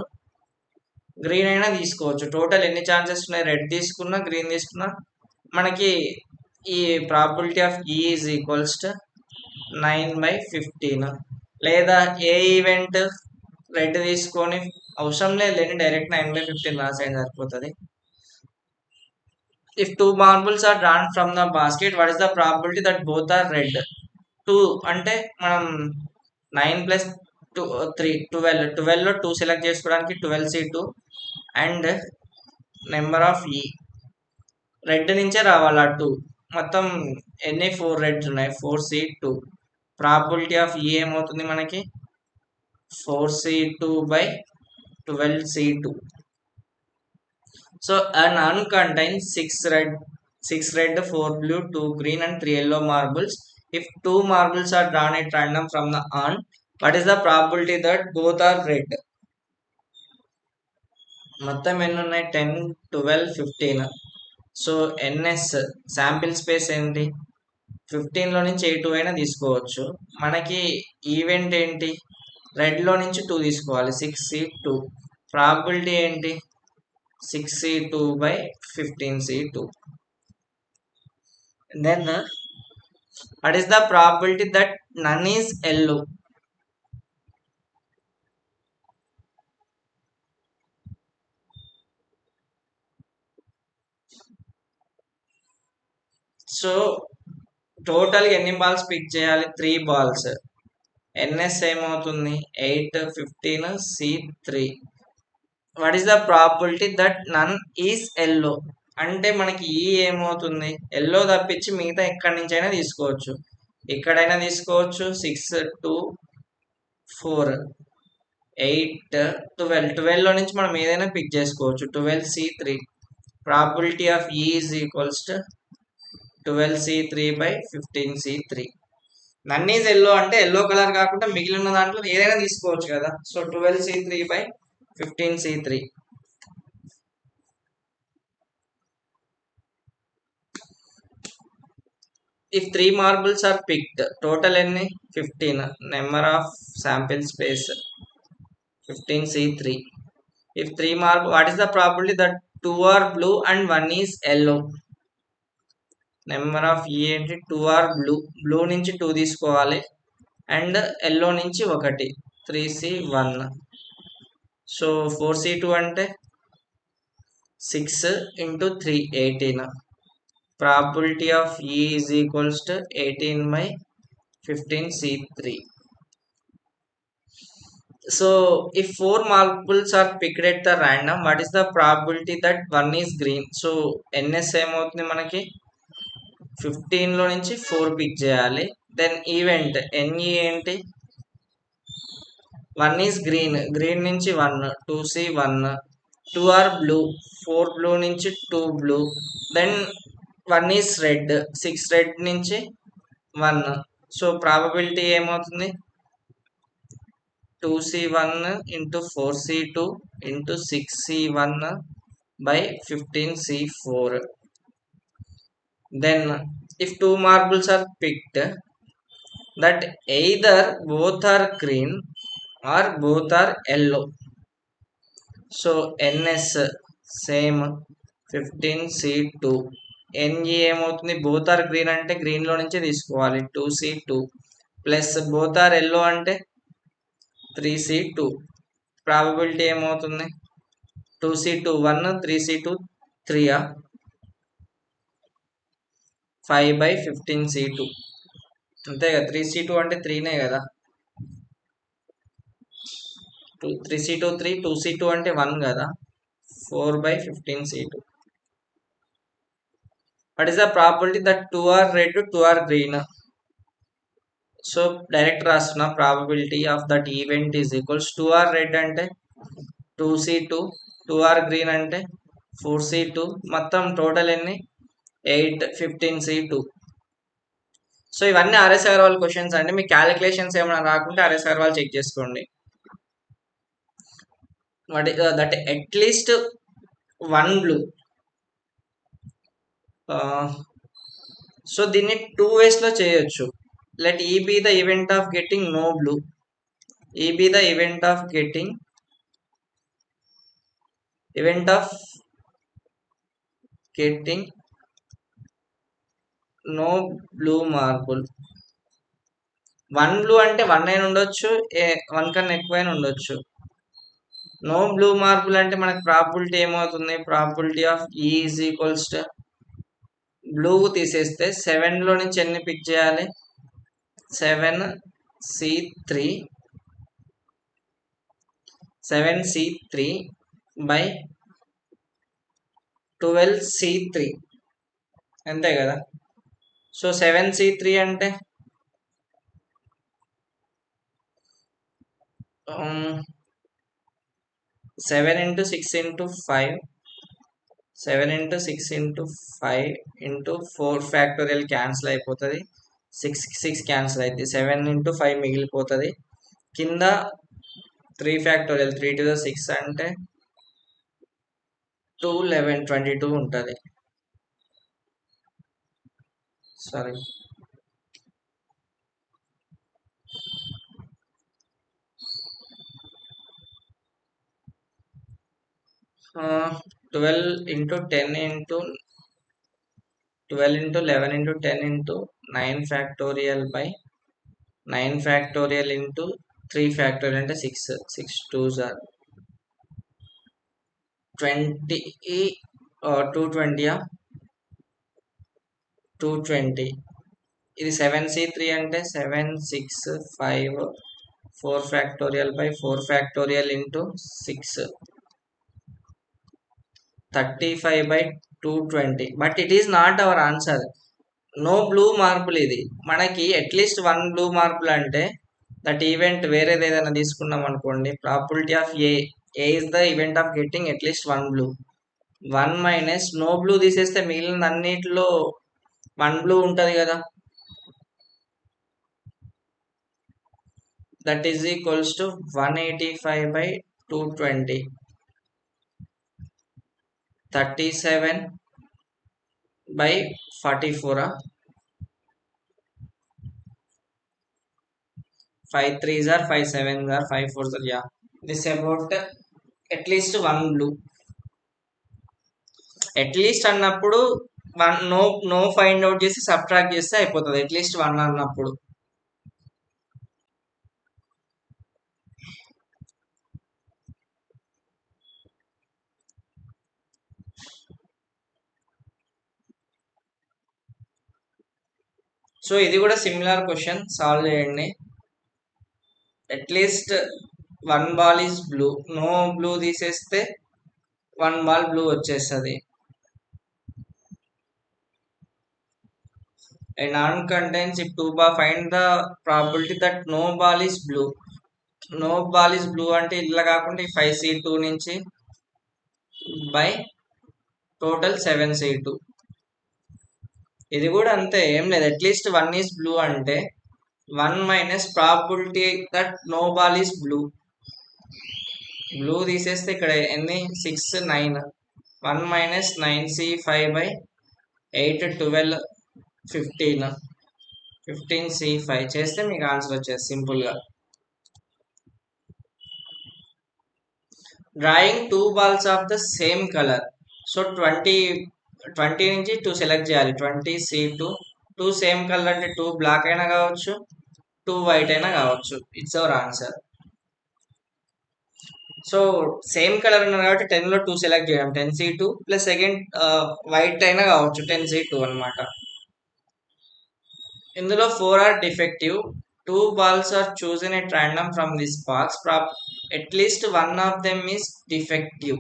గ్రీన్ అయినా తీసుకోవచ్చు. టోటల్ ఎన్ని ఛాన్సెస్ ఉన్నాయి? రెడ్ తీసుకున్నా గ్రీన్ తీసుకున్నా మనకి ఈ probability of E is equals to 9/15. లేదా ఏ ఈవెంట్ రెడ్ తీసుకొని అవసరం లేదు, డైరెక్ట్ 9/15 రాసేయండి సరిపోతుంది. If two marbles are drawn from the basket, what is the probability that both are red? 2 అంటే మనం 9 ప్లస్ 2 3 12 లో 2 సెలెక్ట్ చేసుకోవడానికి 12C2 అండ్ నెంబర్ ఆఫ్ ఈ రెడ్ నుంచే రావాలి. 2 మొత్తం ఎన్ని 4 రెడ్స్ ఉన్నాయి, 4C2. ప్రాబిలిటీ ఆఫ్ ఈ ఏమవుతుంది మనకి 4C2/12C2. So an urn contains 6 red, 4 blue, 2 green and 3 yellow marbles. If 2 marbles are drawn at random from the urn, what is the probability that both are red? మొత్తం ఎన్ని ఉన్నాయి? 10, 12, 15. సో ఎన్ఎస్ శాంపిల్ స్పేస్ ఏంటి? 15లో నుంచి ఏ 2 అయినా తీసుకోవచ్చు. మనకి ఈవెంట్ ఏంటి? రెడ్లో నుంచి 2 తీసుకోవాలి, 6C2. ప్రాబిలిటీ ఏంటి? 6C2/15C2. Then what is the probability that none is yellow? So total ఎన్ని బాల్స్ పిక్ చేయాలి? 3 బాల్స్. ఎన్ఎస్ ఏమవుతుంది? 8, 15, C3. What is the probability that none is yellow? అంటే మనకి ఈ ఏమవుతుంది? ఎల్లో తప్పించి మిగతా ఎక్కడి నుంచి అయినా తీసుకోవచ్చు, ఎక్కడైనా తీసుకోవచ్చు. 6, 2, 4, 8, 12లో నుంచి మనం ఏదైనా పిక్ చేసుకోవచ్చు. 12C3. Probability of E is equals to 12C3/15C3. None is yellow అంటే ఎల్లో కలర్ కాకుండా మిగిలిన దాంట్లో ఏదైనా తీసుకోవచ్చు కదా. So 12C3/15C3. If 3 marbles are picked, total ఎన్ని? 15. Number of sample space 15C3. If 3 marbles, what is the probability that 2 are blue and 1 is yellow? Number of ఈ ఏంటి? 2 ఆర్ బ్లూ. బ్లూ నుంచి 2 తీసుకోవాలి అండ్ ఎల్లో నుంచి 1, 3C1. సో 4C2 అంటే 6 × 3 18. Probability of E is equals to 18/15C3. So if 4 marbles are picked at the random, what is the probability that 1 is green? So NS ఏమవుతుంది మనకి? 15లో నుంచి 4 పిక్ చేయాలి. దెన్ ఈవెంట్ ఎన్ఈ ఏంటి? 1 ఈజ్ గ్రీన్, గ్రీన్ నుంచి 1, 2C1. 2 ఆర్ బ్లూ, 4 బ్లూ నుంచి 2 blue. Then 1 is red, 6 red నుంచి 1. సో ప్రాబబిలిటీ ఏమవుతుంది? 2C1 × 4C2 × 6C1/15C4. Then if 2 marbles are picked that either both are green or both are yellow. So NS same 15C2. NE ఏమవుతుంది? both are green అంటే green లో నుంచి తీసుకోవాలి 2C2 plus both are yellow అంటే 3C2. ప్రాబబిలిటీ ఏమవుతుంది? 2C2 1, 3C2 3. 5/15C2 అంతే కదా. 3C2 అంటే 3నే కదా. 3C2 3, 2C2 అంటే 1 కదా. 4/15C2. What is the probability that 2 are red, 2 are green? So direct రాస్తున్న probability of that event is equals 2 are red అంటే 2C2, 2 are green అంటే 4C2, మొత్తం టోటల్ ఎన్ని 8, 15C2. సో ఇవన్నీ ఆర్ఎస్ అగర్వాల్ క్వశ్చన్స్ అండి. మీ క్యాలిక్యులేషన్స్ ఏమైనా రాకుంటే ఆర్ఎస్ అగర్వాల్ చెక్ చేసుకోండి. What that at least one blue. So దీన్ని 2 ways లో చేయొచ్చు. Let E B the event of getting no blue. E B the event of getting no blue marble. 1 blue అంటే 1 అయినా ఉండొచ్చు, 1 కన్నా ఎక్కువైనా ఉండొచ్చు. నో బ్లూ మార్బుల్ అంటే మనకు ప్రాబిలిటీ ఏమవుతుంది? Probability of E is equals to blue తీసేస్తే 7 లో నుంచి ఎన్ని పిక్ చేయాలి? 7C3 by 12C3 అంతే కదా. సో 7C3 అంటే 7 into 6 into 5, 7 into 6 into 5 into 4 factorial cancel అయిపోతుంది. 6 క్యాన్సిల్ అయితే 7 into 5 మిగిలిపోతుంది. కింద 3 ఫ్యాక్టోరియల్ 3 to the 6 అంటే 2, 11, 22 ఉంటుంది. Sorry, 12 into 10 into 12 into 11 into 10 into 9 factorial by 9 factorial into 3 factorial అంటే 6. 6 2s are 20, 220, 220. ఇది 7C3 అంటే 7, 6, 5, 4 factorial by 4 factorial into 6, 35 by 220. But it is not our answer. No blue marble ఇది. మనకి అట్లీస్ట్ 1 బ్లూ మార్బుల్ అంటే దట్ ఈవెంట్ వేరేది ఏదైనా తీసుకున్నాం అనుకోండి. Probability of A is the event of getting at least 1 blue. 1 minus no blue తీసేస్తే మిగిలిన అన్నిటిలో 1 బ్లూ ఉంటుంది కదా. That is equals to 185 by 220, 37 by 44. 5 3s are 5 7s are 5 4s are, yeah. This about at least 1 blue. At least అన్నప్పుడు 1 నో ఫైండ్ అవుట్ చేసి సబ్ట్రాక్ట్ చేస్తే అయిపోతుంది. అట్లీస్ట్ 1 అన్నప్పుడు. సో ఇది కూడా సిమిలర్ క్వశ్చన్ సాల్వ్ చేయండి. At least 1 ball is blue. No blue తీసేస్తే 1 బాల్ బ్లూ వచ్చేస్తుంది. A non-contains if 2 bar, find the probability that no ball is blue. No ball is blue అంటే ఇట్లా కాకుండా 5C2 నుంచి by total 7C2. ఇది కూడా అంతే, ఏం లేదు. అట్లీస్ట్ 1 ఈస్ బ్లూ అంటే 1 minus probability that no ball is blue. Blue తీసేస్తే ఇక్కడ ఎన్ని 6 9. 1 మైనస్ 9C5 by 8 12 15, 15C5 చేస్తే మీకు ఆన్సర్ వచ్చేది సింపుల్గా. Drawing 2 balls of the same colour. So 20 నుంచి 2 సెలెక్ట్ చేయాలి. 20C2, 2 సేమ్ కలర్ అంటే 2 బ్లాక్ అయినా కావచ్చు, 2 వైట్ అయినా కావచ్చు. It's our answer. So same colour ఉన్నారు కాబట్టి 10లో 2 సెలెక్ట్ చేయడం 10C2 ప్లస్ సెకండ్ వైట్ అయినా కావచ్చు 10C2 అనమాట. ఇందులో 4 are defective. 2 balls are chosen at random from this box. At least one of them is defective.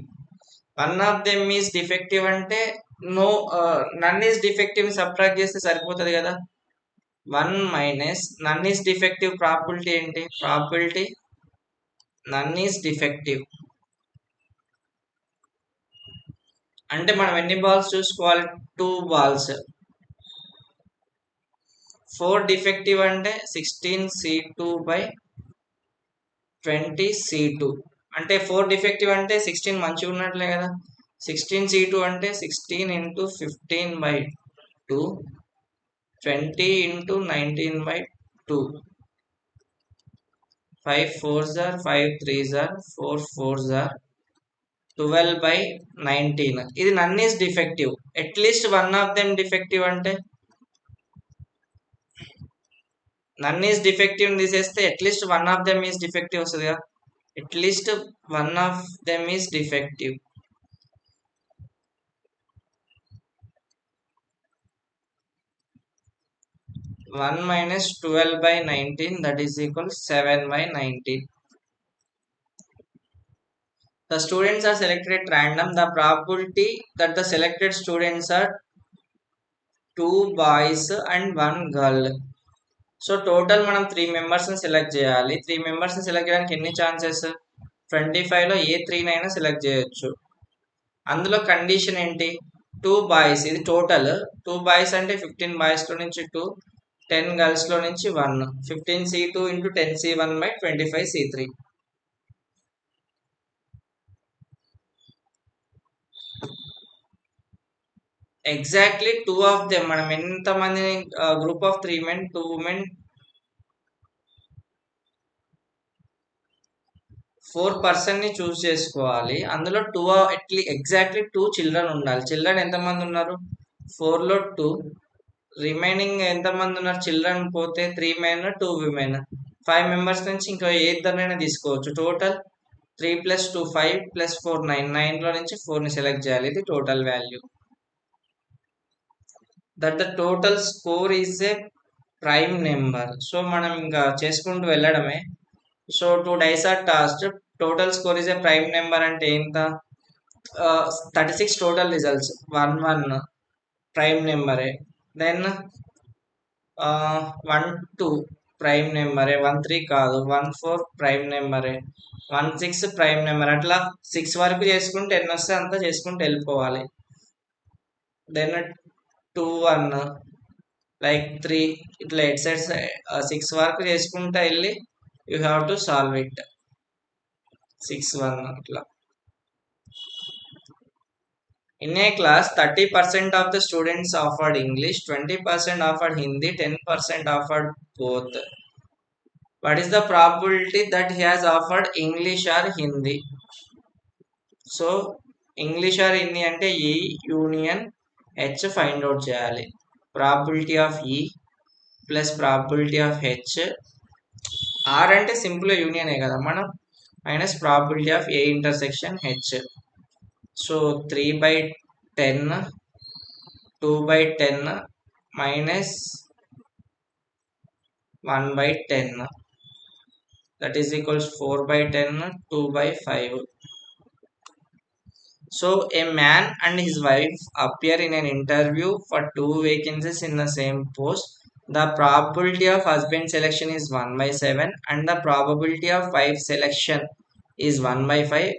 One of them is defective అంటే no none is defective subtract చేస్తే సరిపోతుంది కదా. 1 minus none is defective probability ఏంటి? ప్రాబిలిటీ నన్ ఈస్ డిఫెక్టివ్ అంటే మనం ఎన్ని బాల్స్ చూసుకోవాలి? 2 బాల్స్. 4 డిఫెక్టివ్ అంటే 16C2/20C2 అంటే 4 డిఫెక్టివ్ అంటే 16 మంచిగా ఉన్నట్లే కదా. 16C2 అంటే 16 into 15/2 20 into 19/2 5 4s are 5 3s are 4 4s are 12/19. ఇది none is defective. At least one of them defective అంటే నన్ ఈస్ డిఫెక్టివ్ తీసేస్తే at least one of them is defective వస్తుంది కదా. At least one of them is defective. 1 minus 12/19 that is equal 7/19. The students are selected at random. The probability that the selected students are 2 boys and 1 girl. So total మనం 3 మెంబర్స్ని సెలెక్ట్ చేయాలి. 3 మెంబర్స్ని సెలెక్ట్ చేయడానికి ఎన్ని ఛాన్సెస్? 25లో ఏ 3నైనా సెలెక్ట్ చేయొచ్చు. అందులో కండిషన్ ఏంటి? 2 బాయ్స్. ఇది టోటల్ 2 బాయ్స్ అంటే 15 బాయ్స్లో నుంచి 2, 10 గర్ల్స్లో నుంచి 1. 15C2 into 10C1/25C3. Exactly 2 of them. మనం ఎంతమంది గ్రూప్ ఆఫ్ 3 men 2 women 4 పర్సన్ని చూస్ చేసుకోవాలి. అందులో 2 ఎగ్జాక్ట్లీ 2 చిల్డ్రన్ ఉండాలి. చిల్డ్రన్ ఎంతమంది ఉన్నారు? 4లో 2. రిమైనింగ్ ఎంతమంది ఉన్నారు? చిల్డ్రన్ పోతే 3 men 2 women. 5 మెంబర్స్ నుంచి ఇంకా ఏ ఇద్దరినైనా తీసుకోవచ్చు. టోటల్ 3 + 2 5 + 4 9. 9లో నుంచి 4ని సెలెక్ట్ చేయాలి. ఇది total value. That the total score is a prime number. So మనం ఇంకా చేసుకుంటూ వెళ్ళడమే. So 2 dice are tossed. Total score is a prime number అంటే ఎంత? 36 టోటల్ రిజల్ట్స్. 1 1 ప్రైమ్ నెంబరే. దెన్ 1 2 ప్రైమ్ నెంబరే. 1 3 కాదు. 1 4 ప్రైమ్ నెంబరే. 1 6 ప్రైమ్ నెంబర్. అట్లా 6 వరకు చేసుకుంటే ఎన్ని వస్తే అంతా చేసుకుంటూ వెళ్ళిపోవాలి. దెన్ 2 1 లైక్ 3 ఇట్లా ఎట్ సైడ్స్ 6 వరకు చేసుకుంటా వెళ్ళి you have to solve it. 6 1 అట్లా. In a class, 30% of the students offered English, 20% offered Hindi, 10% offered both. What is the probability that he has offered English or Hindi? So, English or Hindi అంటే E union H find out చేయాలి. Probability of E plus probability of H. R అంటే సింపుల్ యూనియనే కదా మనం. Minus probability of A intersection H. So 3/10 2/10 minus 1/10 that is equals 4/10 2/5. So a man and his wife appear in an interview for 2 vacancies in the same post. The probability of husband selection is 1/7 and the probability of wife selection is 1/5.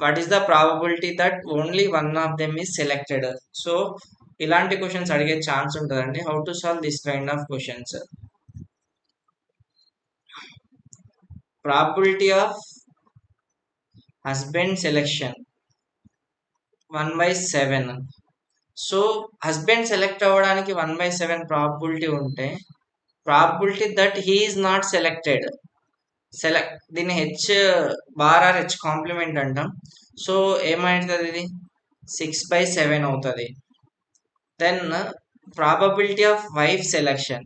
What is the probability that only one of them is selected? So ఇలాంటి క్వశ్చన్స్ అడిగే ఛాన్స్ ఉంటుందండి. How to solve this kind of questions? Probability of husband selection 1/7. So husband select అవ్వడానికి 1/7 ప్రాబిలిటీ ఉంటే probability that he is not selected దీన్ని H bar or H complement అంటాం. సో ఏమవుతుంది? ఇది 6/7 అవుతుంది. Then probability of wife selection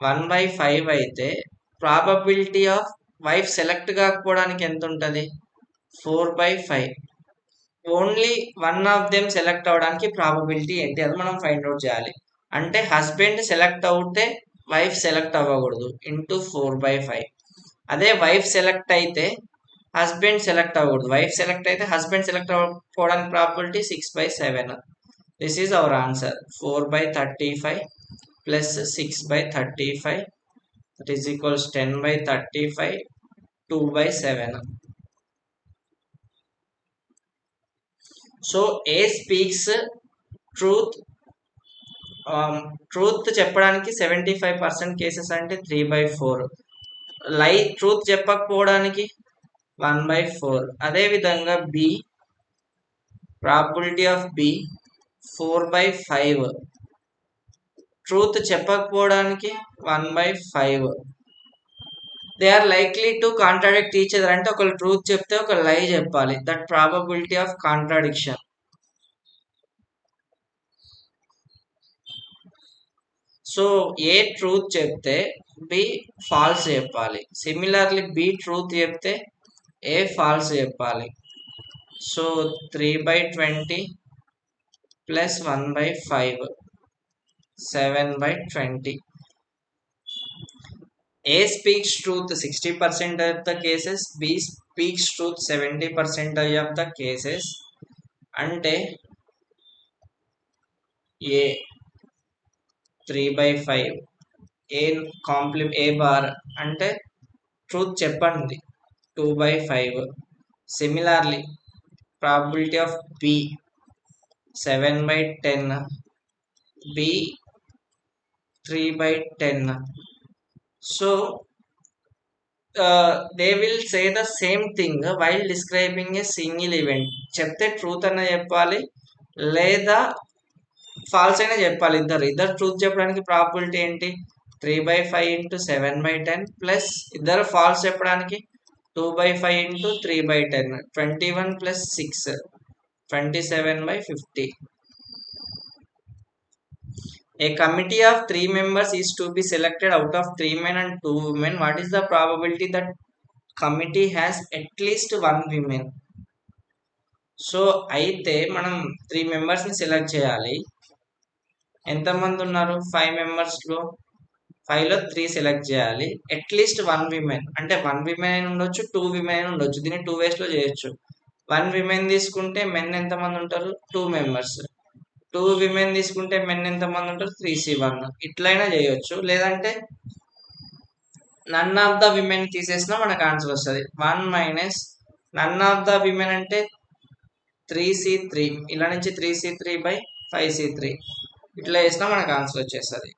1/5 అయితే ప్రాబబిలిటీ ఆఫ్ వైఫ్ సెలెక్ట్ కాకపోవడానికి ఎంత ఉంటుంది? 4/5. Only one of them select అవ్వడానికి ప్రాబబిలిటీ ఏంటి? అది మనం ఫైండ్ అవుట్ చేయాలి. అంటే హస్బెండ్ సెలెక్ట్ అవుతే వైఫ్ సెలెక్ట్ అవ్వకూడదు ఇంటూ 4/5. అదే వైఫ్ సెలెక్ట్ అయితే హస్బెండ్ సెలెక్ట్ అవ్వకూడదు. వైఫ్ సెలెక్ట్ అయితే హస్బెండ్ సెలెక్ట్ అవ్వకపోవడానికి probability 6/7. This is our answer. 4/35 plus 6/35 that is equals 10/35 2/7. So A speaks truth. Truth చెప్పడానికి 75% కేసెస్ అంటే 3/4. ట్రూత్ చెప్పకపోవడానికి 1/4. అదేవిధంగా B probability of B 4/5. Truth చెప్పకపోవడానికి 1/5. They are likely to contradict each other అంటే ఒకళ్ళు ట్రూత్ చెప్తే ఒక లై చెప్పాలి. That probability of contradiction. So A truth చెప్తే బి ఫాల్స్ చెప్పాలి. సిమిలర్లీ బి ట్రూత్ చెప్తే ఏ ఫాల్స్ చెప్పాలి. So 3/20 plus 1/5 7/20. A speaks truth 60% of the cases, B speaks truth 70% of the cases. అంటే A 3/5, A బార్ అంటే ట్రూత్ చెప్పండి 2/5. Similarly probability of B 7/10, B 3/10. So they will say the same thing while describing a single event. చెప్తే ట్రూత్ అన్న చెప్పాలి లేదా ఫాల్స్ అయినా చెప్పాలి. ఇద్దరు ట్రూత్ చెప్పడానికి ప్రాబిలిటీ ఏంటి 3/5 ఇంటూ 7/10 ప్లస్ ఇద్దరు ఫాల్స్ చెప్పడానికి 2/5 into 3/10 21 plus 6 27/50. A committee of 3 members is to be selected out of 3 men and 2 women. What is the probability that committee has at least 1 woman? So అయితే మనం 3 మెంబర్స్ని సెలెక్ట్ చేయాలి. ఎంతమంది ఉన్నారు 5 మెంబర్స్లో 5లో 3 సెలెక్ట్ చేయాలి. అట్లీస్ట్ 1 విమెన్ అంటే 1 విమెన్ అయినా ఉండొచ్చు 2 విమెన్ అయినా ఉండొచ్చు. దీన్ని 2 వేస్లో చేయొచ్చు. 1 విమెన్ తీసుకుంటే మెన్ ఎంతమంది ఉంటారు 2 మెంబర్స్. 2 విమెన్ తీసుకుంటే మెన్ ఎంతమంది ఉంటారు 3C1. ఇట్లయినా చేయొచ్చు. లేదంటే నన్ ఆఫ్ ద విమెన్ తీసేసినా మనకు ఆన్సర్ వస్తుంది. 1 minus none of the women అంటే 3C3. ఇలా నుంచి 3C3/5C3 ఇట్లా వేసినా మనకు ఆన్సర్ వచ్చేస్తుంది.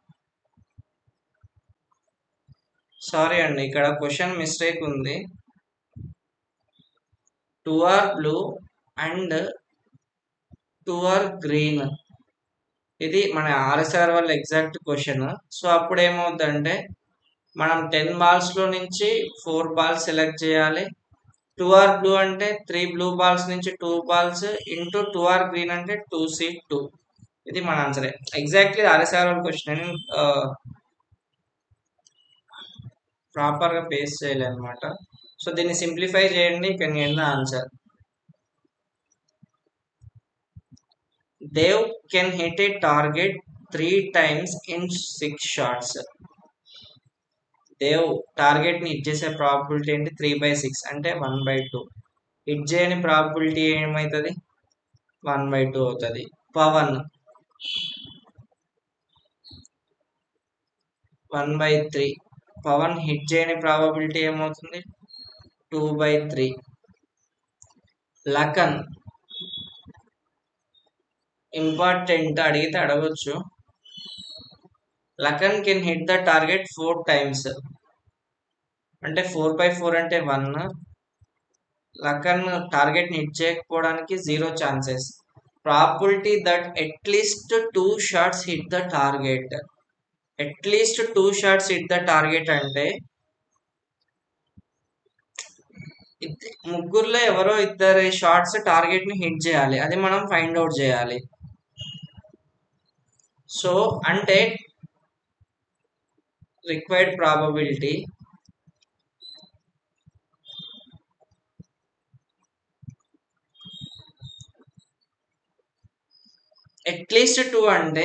సారీ అండి, ఇక్కడ క్వశ్చన్ మిస్టేక్ ఉంది. 2 are blue and 2 are green. ఇది మన ఆర్ఎస్ఆర్ వాళ్ళ ఎగ్జాక్ట్ క్వశ్చన్. సో అప్పుడు ఏమవుతుందంటే మనం 10 బాల్స్లో నుంచి 4 బాల్స్ సెలెక్ట్ చేయాలి. 2 are blue అంటే 3 బ్లూ బాల్స్ నుంచి 2 బాల్స్ ఇంటూ 2 are గ్రీన్ అంటే 2C2. ఇది మన ఆన్సరే. ఎగ్జాక్ట్లీ ఆర్ఎస్ఆర్ వాళ్ళ క్వశ్చన్ ప్రాపర్గా పేస్ట్ చేయాలి అనమాట. సో దీన్ని సింప్లిఫై చేయండి, can get the answer. Dev can hit a target 3 times in 6 shots. Dev టార్గెట్ని హిట్ చేసే ప్రాబిలిటీ ఏంటి 3/6 అంటే 1/2. హిట్ చేయని ప్రాబిలిటీ ఏమవుతుంది 1/2 అవుతుంది. పవన్ 1/3. పవన్ హిట్ చేయని ప్రాబిలిటీ ఏమవుతుంది 2/3. లకన్ ఇంపార్టెంట్, అడిగితే అడగచ్చు. Lakhan can hit the target 4 times అంటే 4/4 అంటే 1. లకన్ టార్గెట్ని హిట్ చేయకపోవడానికి 0 chances. Probability that at least 2 shots hit the target. At least 2 shots hit the target అంటే ముగ్గురులో ఎవరో ఇద్దరు షాట్స్ టార్గెట్ని హిట్ చేయాలి. అది మనం ఫైండ్ అవుట్ చేయాలి. సో అంటే రిక్వైర్డ్ ప్రాబబిలిటీ అట్లీస్ట్ 2 అంటే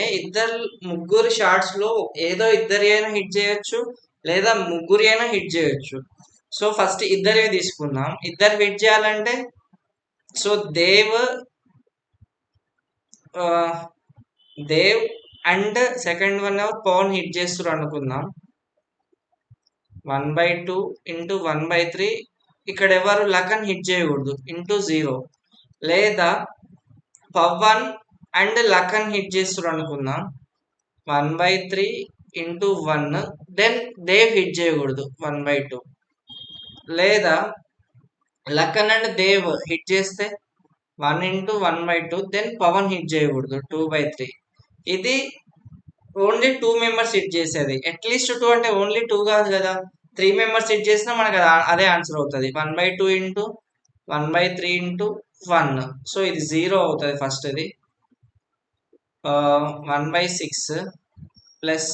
ముగ్గురు షాట్స్ లో ఏదో ఇద్దరి అయినా హిట్ చేయొచ్చు లేదా ముగ్గురి అయినా హిట్ చేయొచ్చు. సో ఫస్ట్ ఇద్దరే తీసుకుందాం. ఇద్దరు హిట్ చేయాలంటే so Dev and second one ఎవరు పవన్ హిట్ చేస్తారు అనుకుందాం. 1/2 ఇంటూ 1/3 ఇక్కడ ఎవరు లకన్ హిట్ చేయకూడదు ఇంటూ 0, లేదా పవన్ అండ్ లకన్ హిట్ చేస్తారు అనుకుందాం. 1/3 ఇంటూ 1, దెన్ దేవ్ హిట్ చేయకూడదు 1/2, లేదా లకన్ అండ్ దేవ్ హిట్ చేస్తే 1 ఇంటూ 1/2, దెన్ పవన్ హిట్ చేయకూడదు 2/3. ఇది ఓన్లీ 2 మెంబర్స్ హిట్ చేసేది. అట్లీస్ట్ 2 అంటే ఓన్లీ 2 కాదు కదా, 3 మెంబర్స్ హిట్ చేసినా మనకు అదే ఆన్సర్ అవుతుంది. 1/2 ఇంటూ 1/3 ఇంటూ 1. సో ఇది 0 అవుతుంది ఫస్ట్. ఇది 1/6 plus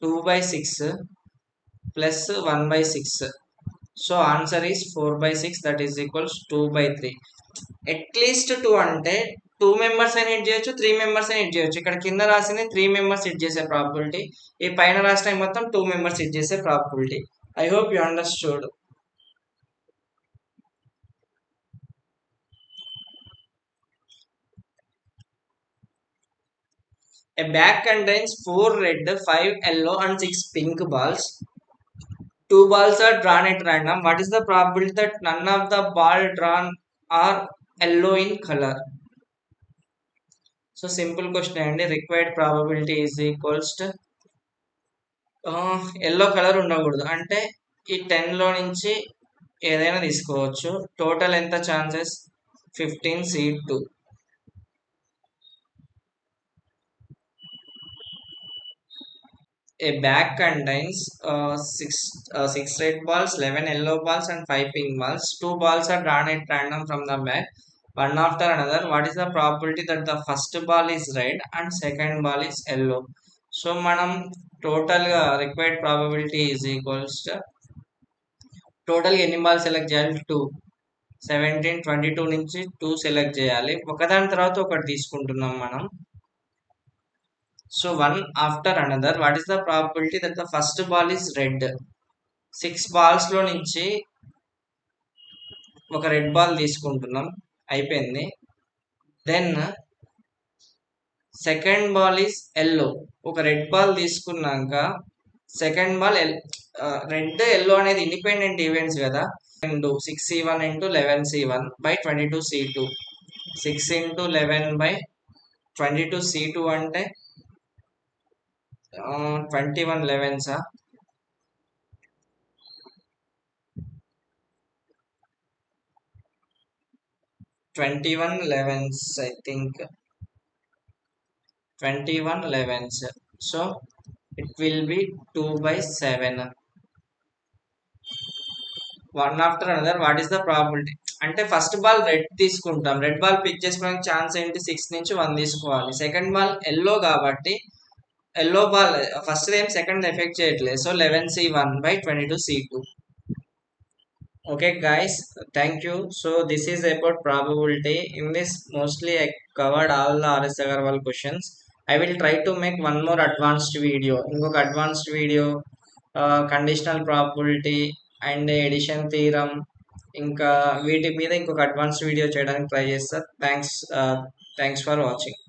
2/6 plus 1/6. So answer is 4/6, that is equals 2/3. At least 2 అంటే 2 మెంబర్స్ అని హిట్ చేయొచ్చు, 3 మెంబర్స్ అని హిట్ చేయొచ్చు. ఇక్కడ కింద రాసింది 3 మెంబర్స్ హిట్ చేసే ప్రాబిలిటీ, ఈ పైన రాసిన మొత్తం 2 మెంబర్స్ హిట్ చేసే probability. I hope you understood. A bag contains 4 red, 5 yellow and 6 pink balls. 2 balls are drawn at random. What is the probability that none of the ball drawn are yellow in color? So simple question అండి. Required probability is equals to yellow colour ఉండకూడదు అంటే ఈ 10లో నుంచి ఏదైనా తీసుకోవచ్చు. టోటల్ ఎంత chances? 15C2. A bag contains 6 red balls, 11 yellow balls and 5 pink balls. 2 balls are drawn at random from the bag, one after another. What is the probability that the first ball is red and second ball is yellow? So మనం టోటల్ గా required probability is equals to total ఎన్ని బాల్ సెలెక్ట్ చేయాలి? 2. 17, 22 నుంచి 2 సెలెక్ట్ చేయాలి. ఒకదాని తర్వాత ఒకటి తీసుకుంటున్నాం మనం. So one after another, what is the probability that the first ball is red? 6 balls లో నుంచి ఒక రెడ్ బాల్ తీసుకుంటున్నాం, అయిపోయింది. Then second ball is yellow. ఒక రెడ్ బాల్ తీసుకున్నాక సెకండ్ బాల్ రెడ్ ఎల్లో అనేది ఇండిపెండెంట్ ఈవెంట్స్ కదా. 6C1 into 11C1 by 22C2. 6 into 11 by 22C2 అంటే 21 11s. 21 11s, I think. 21 11s. So it will be 2/7. One after another, what is the probability? అంటే ఫస్ట్ బాల్ రెడ్ తీసుకుంటాం. రెడ్ బాల్ పిక్ చేసుకోవడానికి ఛాన్స్ ఏంటి? 6 నుంచి 1 తీసుకోవాలి. సెకండ్ బాల్ ఎల్లో కాబట్టి ఎల్లో బాల్ ఫస్ట్ ఏం సెకండ్ ఎఫెక్ట్ చేయట్లేదు. So 11C1 by 22C2. Okay guys, thank you. So this is about probability. In this mostly I covered all the RS Agarwal questions. I will try to make one more advanced video. ఇంకొక advanced video conditional probability and addition theorem ఇంకా వీటి మీద ఇంకొక అడ్వాన్స్ వీడియో చేయడానికి ట్రై చేస్తా. Thanks for watching.